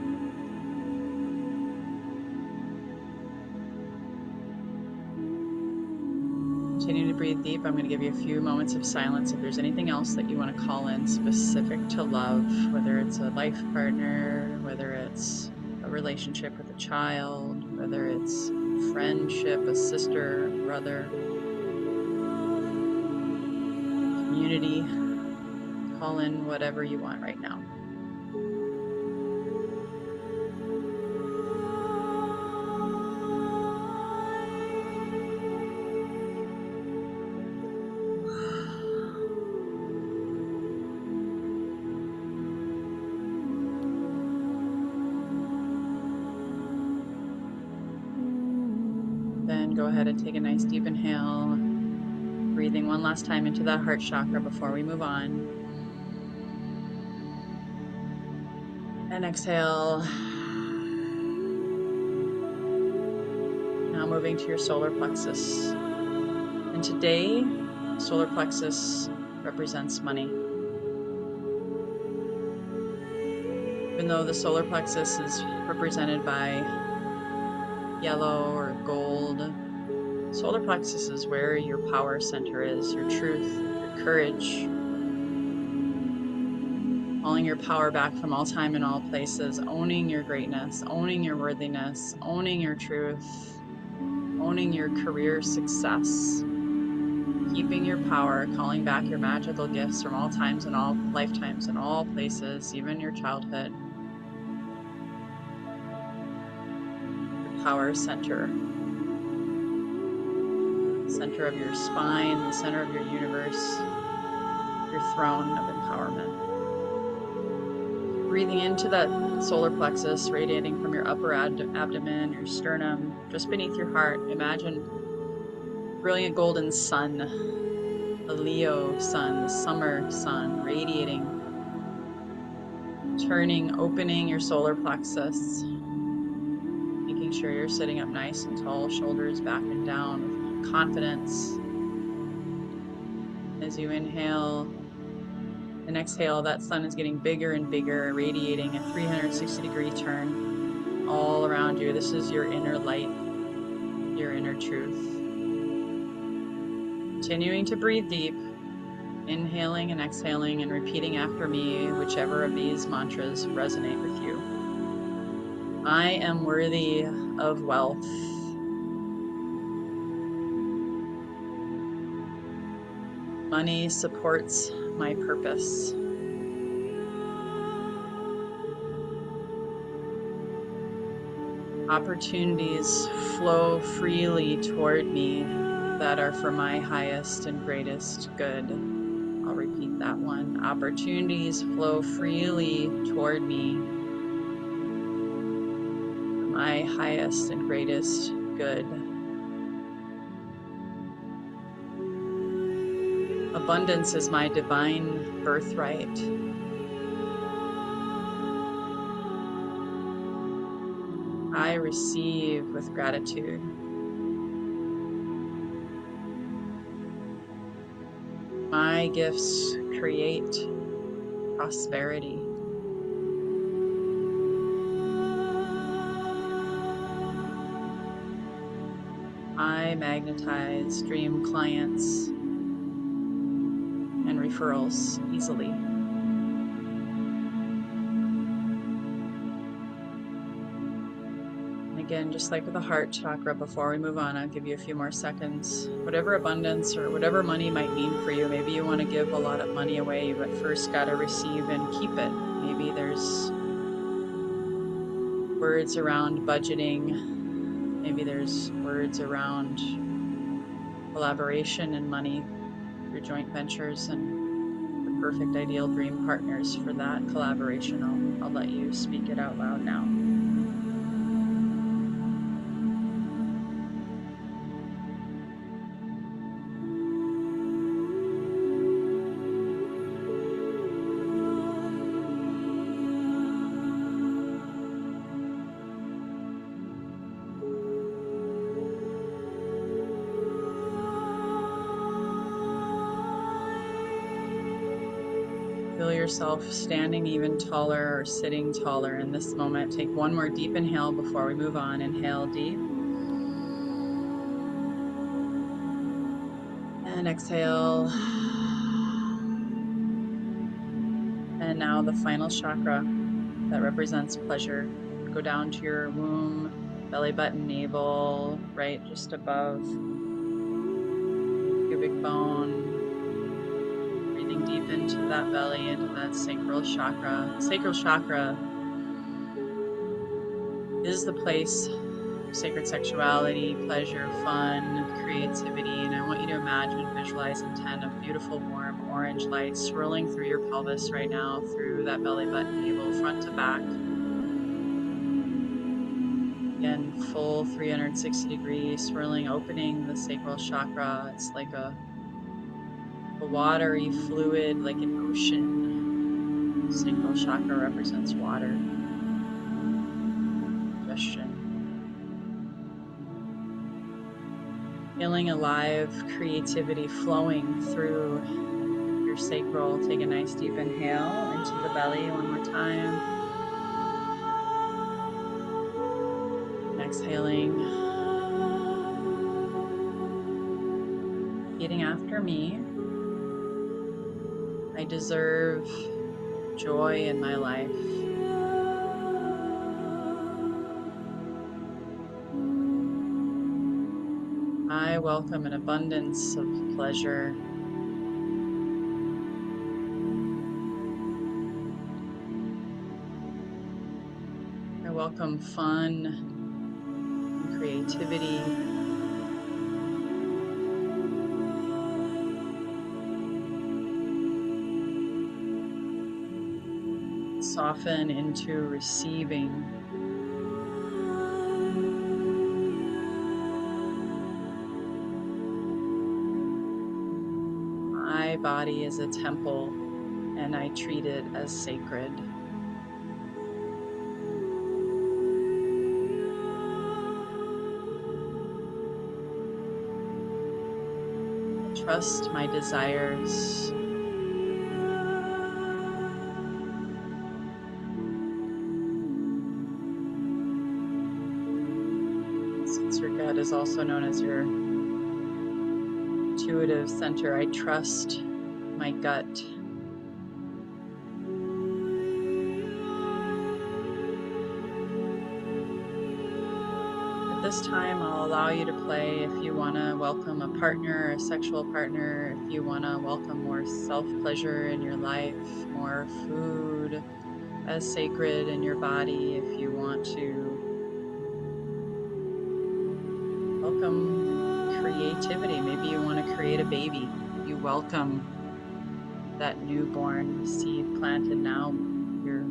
Continue to breathe deep. I'm going to give you a few moments of silence. If there's anything else that you want to call in specific to love, whether it's a life partner, whether it's a relationship with a child, whether it's friendship, a sister, a brother, community, call in whatever you want right now. And go ahead and take a nice deep inhale, breathing one last time into that heart chakra before we move on. And exhale. Now moving to your solar plexus. And today, solar plexus represents money. Even though the solar plexus is represented by yellow or gold, solar plexus is where your power center is, your truth, your courage, calling your power back from all time and all places, owning your greatness, owning your worthiness, owning your truth, owning your career success, keeping your power, calling back your magical gifts from all times and all lifetimes and all places, even your childhood. Your power center. Center of your spine, the center of your universe, your throne of empowerment. Breathing into that solar plexus, radiating from your upper abdomen, your sternum, just beneath your heart. Imagine brilliant golden sun, the Leo sun, the summer sun, radiating, turning, opening your solar plexus, making sure you're sitting up nice and tall, shoulders back and down with confidence. As you inhale and exhale, that sun is getting bigger and bigger, radiating a 360-degree turn all around you. This is your inner light, your inner truth. Continuing to breathe deep, inhaling and exhaling and repeating after me, whichever of these mantras resonate with you. I am worthy of wealth. Money supports my purpose. Opportunities flow freely toward me that are for my highest and greatest good. I'll repeat that one. Opportunities flow freely toward me for my highest and greatest good. Abundance is my divine birthright. I receive with gratitude. My gifts create prosperity. I magnetize dream clients and referrals easily. Again, just like with the heart chakra, before we move on, I'll give you a few more seconds. Whatever abundance or whatever money might mean for you, maybe you want to give a lot of money away, but first got to receive and keep it. Maybe there's words around budgeting. Maybe there's words around collaboration and money through joint ventures and the perfect ideal dream partners for that collaboration. I'll let you speak it out loud now. Feel yourself standing even taller or sitting taller in this moment. Take one more deep inhale before we move on. Inhale deep. And exhale. And now the final chakra that represents pleasure. Go down to your womb, belly button, navel, right just above pubic bone. Breathing deep into that belly, into that sacral chakra. Sacral chakra is the place of sacred sexuality, pleasure, fun, creativity, and I want you to imagine and visualize and 10 of beautiful, warm, orange light swirling through your pelvis right now, through that belly button, navel, front to back. Again, full 360 degrees, swirling, opening the sacral chakra. It's like a watery fluid, like an ocean. Sacral chakra represents water. Suggestion. Feeling alive, creativity flowing through your sacral. Take a nice deep inhale into the belly one more time. And exhaling. Repeating after me. I deserve joy in my life. I welcome an abundance of pleasure. I welcome fun and creativity. Soften into receiving. My body is a temple, and I treat it as sacred. I trust my desires. Since your gut is also known as your intuitive center, I trust my gut. At this time, I'll allow you to play if you want to welcome a partner, a sexual partner, if you want to welcome more self-pleasure in your life, more food as sacred in your body, if you want to welcome creativity. Maybe you want to create a baby. You welcome that newborn seed planted now, your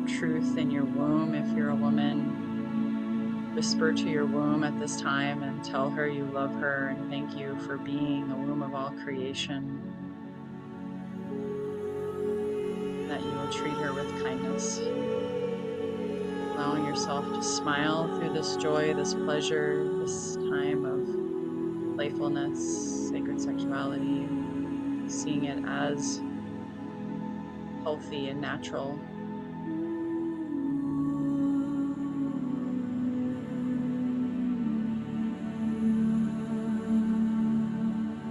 truth in your womb. If you're a woman, whisper to your womb at this time and tell her you love her and thank you for being the womb of all creation, that you will treat her with kindness. Allowing yourself to smile through this joy, this pleasure, this time of playfulness, sacred sexuality, seeing it as healthy and natural.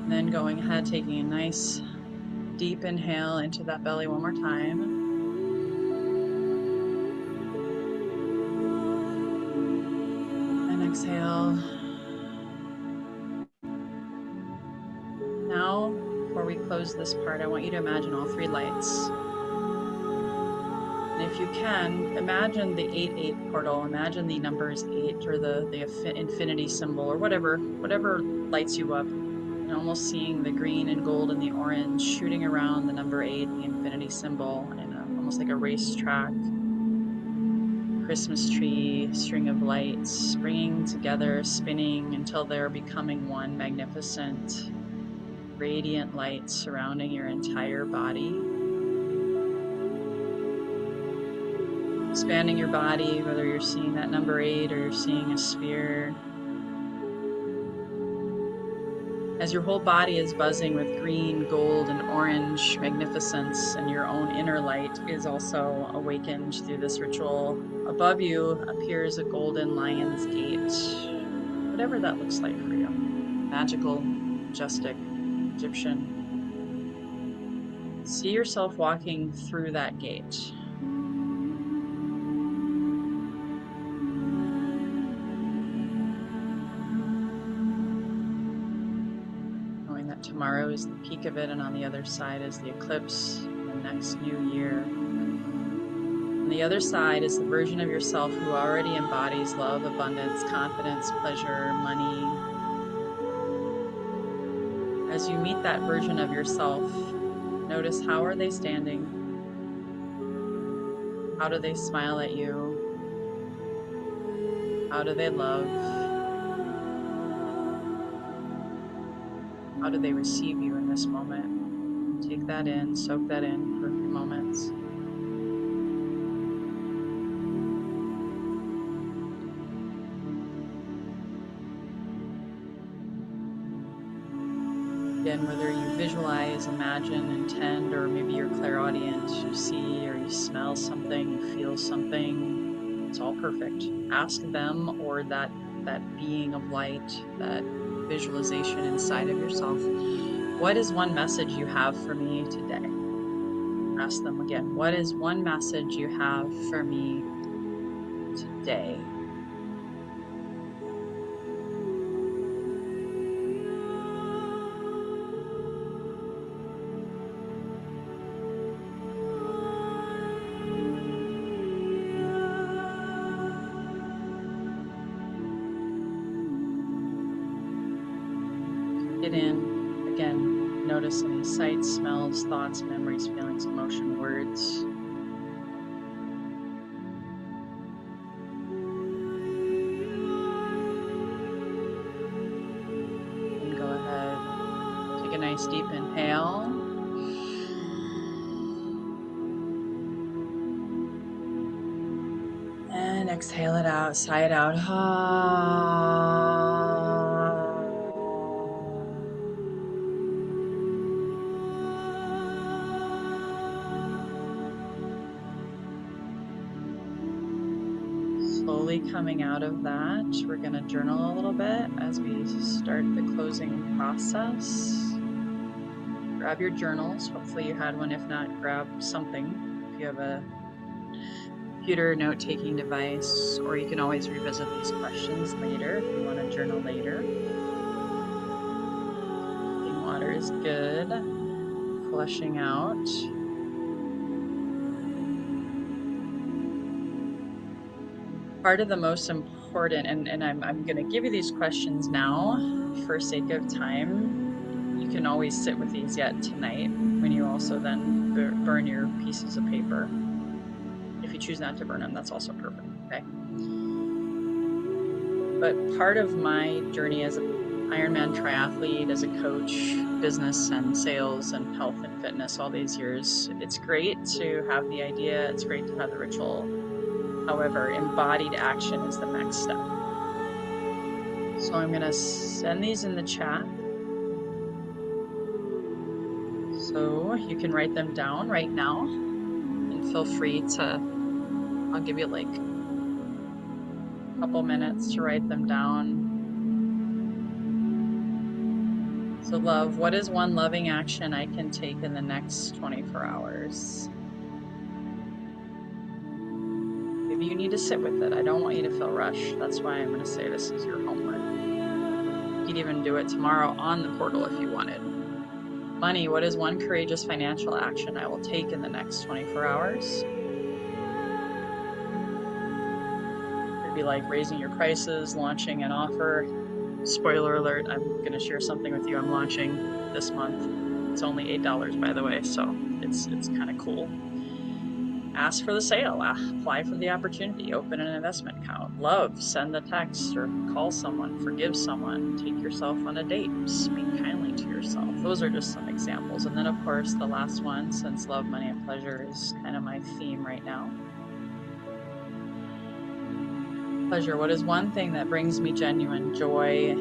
And then going ahead, taking a nice deep inhale into that belly one more time. And exhale. Now, before we close this part, I want you to imagine all three lights. And if you can, imagine the 8-8 portal. Imagine the numbers 8 or the infinity symbol or whatever lights you up. And almost seeing the green and gold and the orange shooting around the number 8, the infinity symbol, in almost like a racetrack. Christmas tree, string of lights, springing together, spinning until they're becoming one magnificent, radiant light surrounding your entire body. Expanding your body, whether you're seeing that number 8 or you're seeing a sphere. As your whole body is buzzing with green, gold, and orange magnificence, and your own inner light is also awakened through this ritual, above you appears a golden lion's gate, whatever that looks like for you. Magical, majestic, Egyptian. See yourself walking through that gate. Tomorrow is the peak of it, and on the other side is the eclipse, the next new year. On the other side is the version of yourself who already embodies love, abundance, confidence, pleasure, money. As you meet that version of yourself, notice how are they standing? How do they smile at you? How do they love? How do they receive you in this moment? Take that in, soak that in for a few moments. Again, whether you visualize, imagine, intend, or maybe you're clairaudient, you see or you smell something, you feel something, it's all perfect. Ask them or that being of light, that visualization inside of yourself, what is one message you have for me today? Ask them again, what is one message you have for me today? Get in, again, notice any sights, smells, thoughts, memories, feelings, emotion, words. And go ahead, take a nice deep inhale. And exhale it out, sigh it out. Slowly coming out of that, we're going to journal a little bit as we start the closing process. Grab your journals. Hopefully you had one. If not, grab something. If you have a computer note-taking device, or you can always revisit these questions later if you want to journal later. Drinking water is good. Flushing out. Part of the most important, and I'm going to give you these questions now for sake of time. You can always sit with these yet tonight when you also then burn your pieces of paper. If you choose not to burn them, that's also perfect, okay? But part of my journey as an Ironman triathlete, as a coach, business and sales and health and fitness all these years, it's great to have the idea, it's great to have the ritual. However, embodied action is the next step. So I'm going to send these in the chat. So you can write them down right now and feel free to, I'll give you like a couple minutes to write them down. So love, what is one loving action I can take in the next 24 hours? Maybe you need to sit with it. I don't want you to feel rushed. That's why I'm going to say this is your homework. You could even do it tomorrow on the portal if you wanted. Money, what is one courageous financial action I will take in the next 24 hours? It'd be like raising your prices, launching an offer. Spoiler alert, I'm going to share something with you I'm launching this month. It's only $8, by the way, so it's kind of cool. Ask for the sale, apply for the opportunity, open an investment account, love, send a text or call someone, forgive someone, take yourself on a date, speak kindly to yourself. Those are just some examples. And then of course the last one, since love, money, and pleasure is kind of my theme right now. Pleasure, what is one thing that brings me genuine joy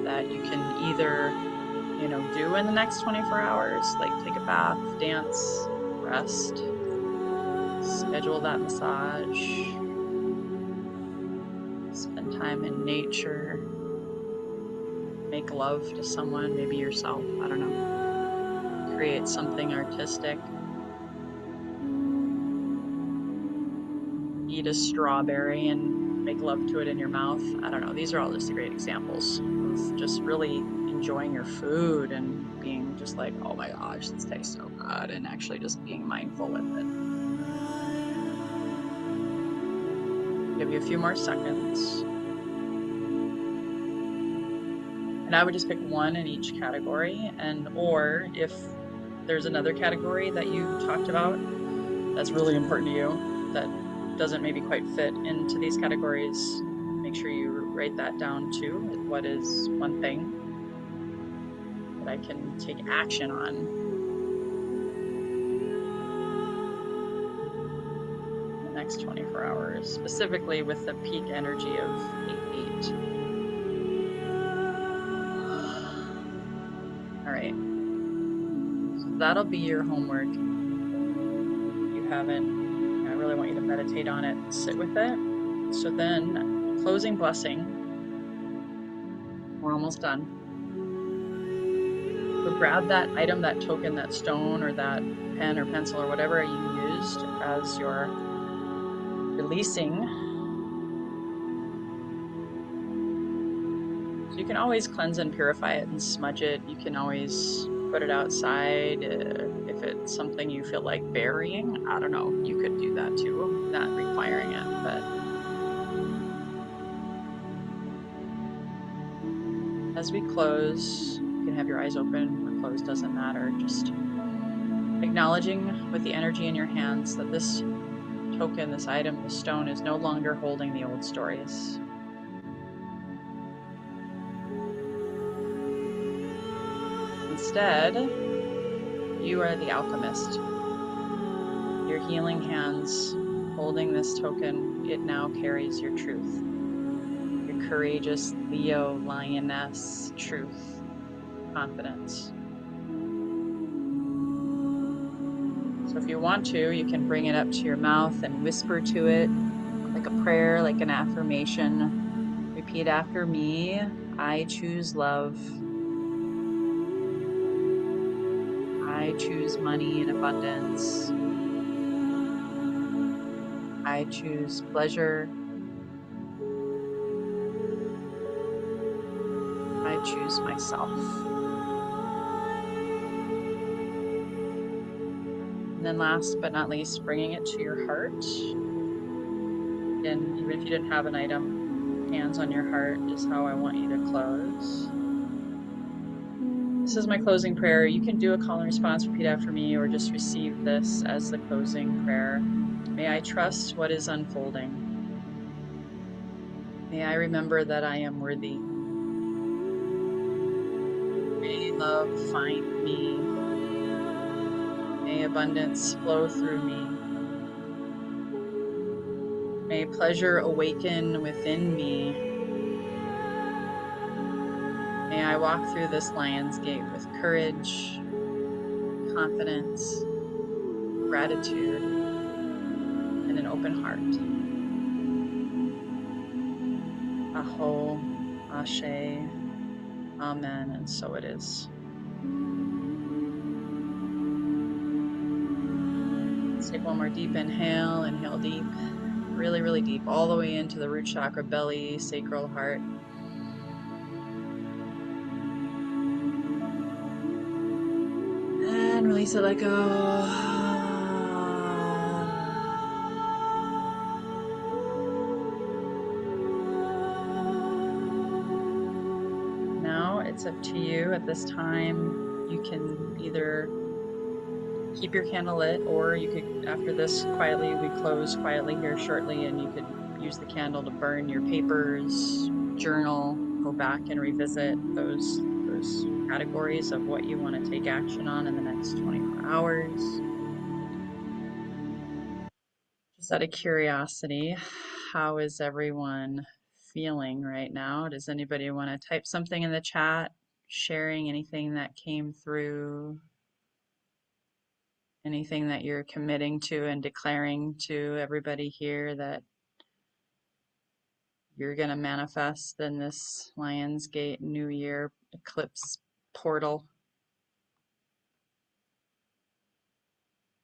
that you can either, do in the next 24 hours, like take a bath, dance, rest, schedule that massage, spend time in nature, make love to someone, maybe yourself, I don't know, create something artistic, eat a strawberry and make love to it in your mouth. I don't know, these are all just great examples of just really enjoying your food and being just like, oh my gosh, this tastes so good, and actually just being mindful with it. Give you a few more seconds. And I would just pick one in each category, or if there's another category that you talked about that's really important to you that doesn't maybe quite fit into these categories, make make sure you write that down too. What is one thing that I can take action on in the next 24 hours, specifically with the peak energy of 8-8. All right, so that'll be your homework. If you haven't, I really want you to meditate on it, sit with it. So then, closing blessing. We're almost done. So grab that item, that token, that stone, or that pen or pencil or whatever you used as you're releasing. So you can always cleanse and purify it and smudge it. You can always put it outside if it's something you feel like burying. I don't know. You could do that too, not requiring it, but as we close, you can have your eyes open or closed, doesn't matter. Just acknowledging with the energy in your hands that this token, this item, this stone is no longer holding the old stories. Instead, you are the alchemist. Your healing hands holding this token, it now carries your truth. Your courageous Leo lioness truth, confidence. So if you want to, you can bring it up to your mouth and whisper to it like a prayer, like an affirmation. Repeat after me. I choose love. I choose money in abundance. I choose pleasure. I choose myself. And then last but not least, bringing it to your heart. Again, even if you didn't have an item, hands on your heart is how I want you to close. This is my closing prayer. You can do a call and response, repeat after me, or just receive this as the closing prayer. May I trust what is unfolding. May I remember that I am worthy. May love find me. May abundance flow through me. May pleasure awaken within me. May I walk through this lion's gate with courage, confidence, gratitude, and an open heart. Aho, Ashe, Amen, and so it is. Let's take one more deep inhale. Inhale deep, really, really deep, all the way into the root chakra, belly, sacral heart. And release it, let go. Now it's up to you at this time. You can either keep your candle lit, or you could, after this quietly, we close quietly here shortly, and you could use the candle to burn your papers, journal, go back and revisit those categories of what you want to take action on in the next 24 hours. Just out of curiosity, how is everyone feeling right now? Does anybody want to type something in the chat, sharing anything that came through? Anything that you're committing to and declaring to everybody here that you're going to manifest in this Lionsgate New Year eclipse portal?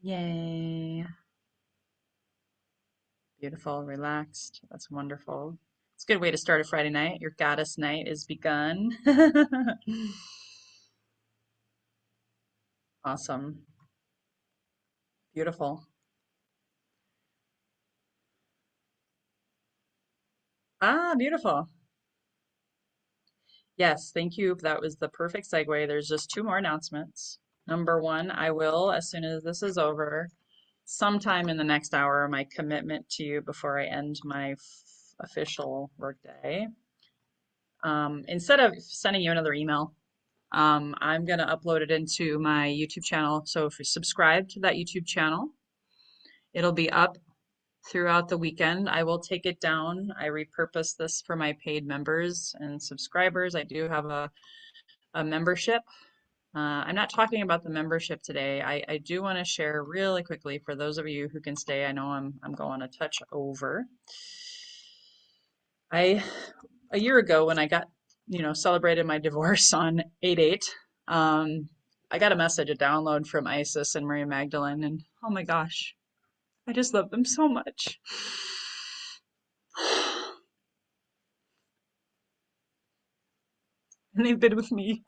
Yay. Beautiful, relaxed. That's wonderful. It's a good way to start a Friday night. Your goddess night is begun. Awesome. Beautiful. Ah, beautiful. Yes, thank you. That was the perfect segue. There's just two more announcements. Number one, I will, as soon as this is over, sometime in the next hour, my commitment to you before I end my official workday, instead of sending you another email, I'm going to upload it into my YouTube channel. So if you subscribe to that YouTube channel, it'll be up throughout the weekend. I will take it down. I repurpose this for my paid members and subscribers. I do have a membership. I'm not talking about the membership today. I do want to share really quickly for those of you who can stay. I know I'm going a touch over. A year ago when I got, celebrated my divorce on 8/8, I got a message, a download from Isis and Mary Magdalene, and oh my gosh, I just love them so much. And they've been with me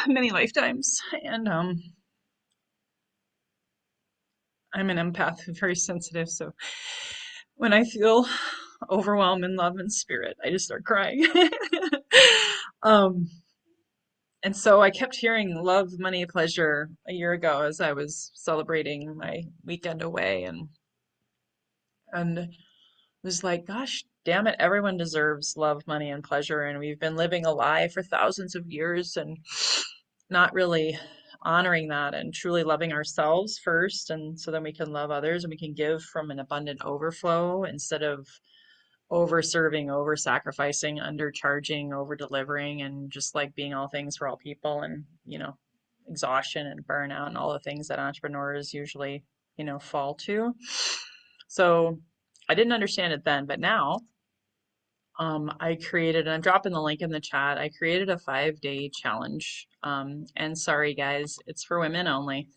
many lifetimes. And I'm an empath, very sensitive, so when I feel overwhelmed in love and spirit, I just start crying. um, and so I kept hearing love, money, pleasure a year ago as I was celebrating my weekend away, and was like, gosh, damn it, everyone deserves love, money, and pleasure, and we've been living a lie for thousands of years and not really honoring that and truly loving ourselves first, and so then we can love others and we can give from an abundant overflow instead of over serving, over sacrificing, undercharging, over delivering, and just like being all things for all people, and exhaustion and burnout and all the things that entrepreneurs usually fall to. So I didn't understand it then, but now I created, and I'm dropping the link in the chat. I created a 5-day challenge. And sorry guys, it's for women only.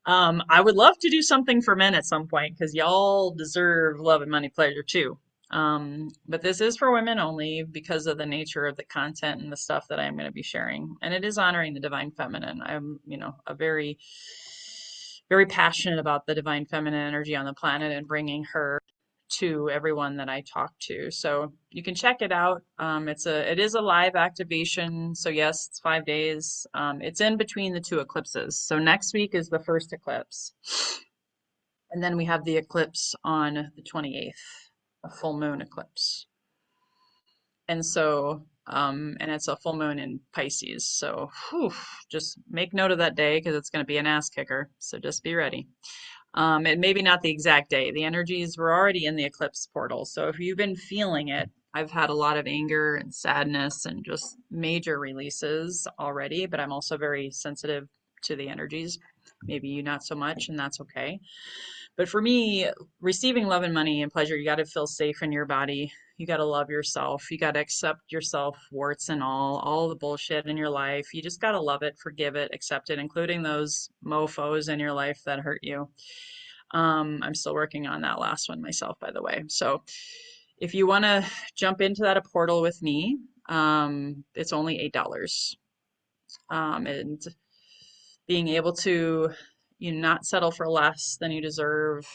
I would love to do something for men at some point because y'all deserve love and money, pleasure too. But this is for women only because of the nature of the content and the stuff that I'm going to be sharing. And it is honoring the divine feminine. I'm, a very, very passionate about the divine feminine energy on the planet and bringing her to everyone that I talk to. So you can check it out. It is a live activation. So yes, it's 5 days. It's in between the two eclipses. So next week is the first eclipse. And then we have the eclipse on the 28th, a full moon eclipse. And so, and it's a full moon in Pisces. So just make note of that day because it's going to be an ass kicker. So just be ready. And maybe not the exact day. The energies were already in the eclipse portal. So if you've been feeling it, I've had a lot of anger and sadness and just major releases already, but I'm also very sensitive to the energies. Maybe you not so much, and that's okay. But for me, receiving love and money and pleasure, you got to feel safe in your body. You got to love yourself. You got to accept yourself, warts and all the bullshit in your life. You just got to love it, forgive it, accept it, including those mofos in your life that hurt you. I'm still working on that last one myself, by the way. So if you want to jump into that portal with me, it's only $8. And being able to not settle for less than you deserve,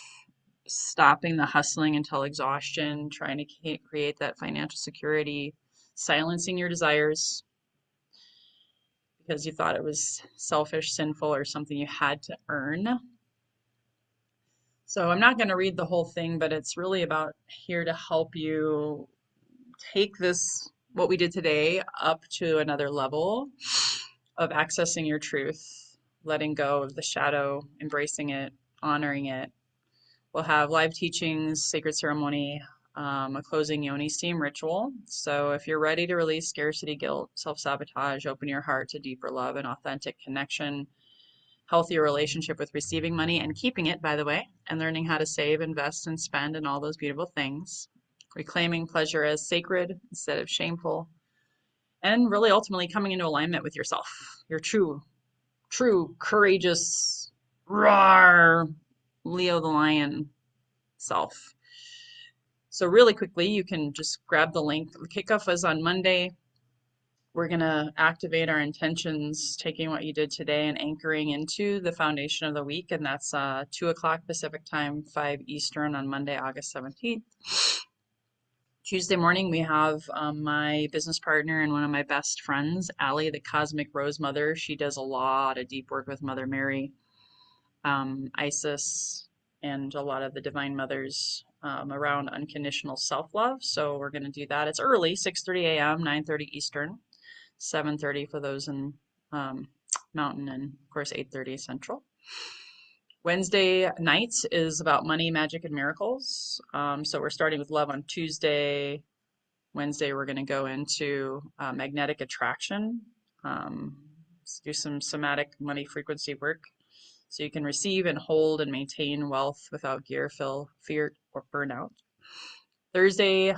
stopping the hustling until exhaustion, trying to create that financial security, silencing your desires because you thought it was selfish, sinful, or something you had to earn. So I'm not going to read the whole thing, but it's really about here to help you take this, what we did today, up to another level of accessing your truth, letting go of the shadow, embracing it, honoring it. We'll have live teachings, sacred ceremony, a closing yoni steam ritual. So if you're ready to release scarcity, guilt, self-sabotage, open your heart to deeper love and authentic connection, healthier relationship with receiving money and keeping it, by the way, and learning how to save, invest, and spend and all those beautiful things, reclaiming pleasure as sacred instead of shameful, and really ultimately coming into alignment with yourself, your true, courageous, roar, Leo the lion self. So really quickly, you can just grab the link. The kickoff is on Monday. We're going to activate our intentions, taking what you did today and anchoring into the foundation of the week. And that's 2 o'clock Pacific time, 5 Eastern on Monday, August 17th. Tuesday morning, we have my business partner and one of my best friends, Allie, the Cosmic Rose Mother. She does a lot of deep work with Mother Mary, Isis, and a lot of the Divine Mothers around unconditional self-love. So we're going to do that. It's early, 6:30 a.m., 9:30 Eastern, 7:30 for those in um, Mountain, and of course 8:30 Central. Wednesday nights is about money, magic, and miracles. So we're starting with love on Tuesday. Wednesday, we're going to go into magnetic attraction, um, do some somatic money frequency work so you can receive and hold and maintain wealth without fear, or burnout. Thursday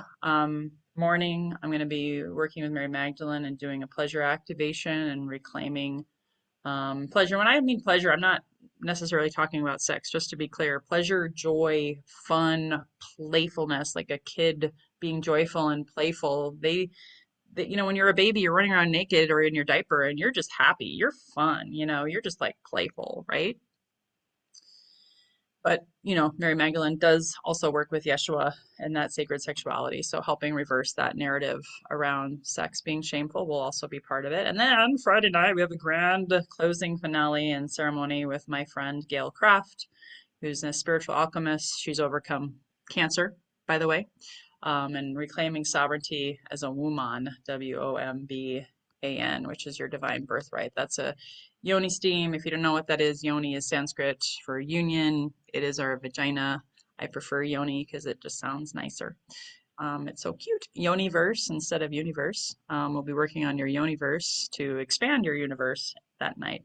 morning, I'm going to be working with Mary Magdalene and doing a pleasure activation and reclaiming pleasure. When I mean pleasure, I'm not necessarily talking about sex, just to be clear. Pleasure, joy, fun, playfulness, like a kid being joyful and playful. When you're a baby, you're running around naked or in your diaper and you're just happy. You're fun, you're just like playful, right? But, Mary Magdalene does also work with Yeshua and that sacred sexuality. So helping reverse that narrative around sex being shameful will also be part of it. And then Friday night, we have a grand closing finale and ceremony with my friend Gail Kraft, who's a spiritual alchemist. She's overcome cancer, by the way, and reclaiming sovereignty as a woman, WOMBAN, which is your divine birthright. That's a yoni steam. If you don't know what that is, yoni is Sanskrit for union. It is our vagina. I prefer yoni because it just sounds nicer. It's so cute. Yoniverse instead of universe. We'll be working on your yoniverse to expand your universe that night.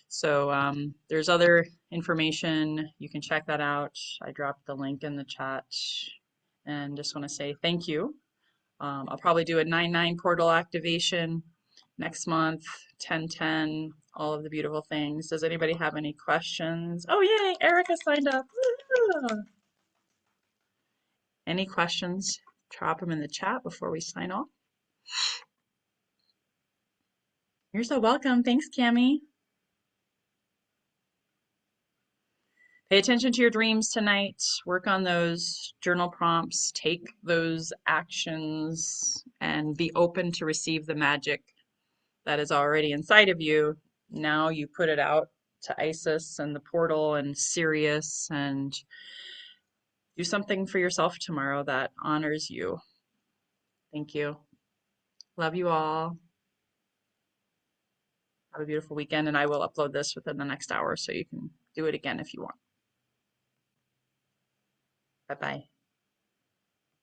So there's other information. You can check that out. I dropped the link in the chat and just want to say thank you. I'll probably do a 9/9 portal activation next month, 10/10, all of the beautiful things. Does anybody have any questions? Oh, yay, Erica signed up. Woo! Any questions? Drop them in the chat before we sign off. You're so welcome. Thanks, Cami. Pay attention to your dreams tonight. Work on those journal prompts. Take those actions and be open to receive the magic that is already inside of you. Now you put it out to Isis and the portal and Sirius and do something for yourself tomorrow that honors you. Thank you. Love you all. Have a beautiful weekend, and I will upload this within the next hour so you can do it again if you want. Bye-bye.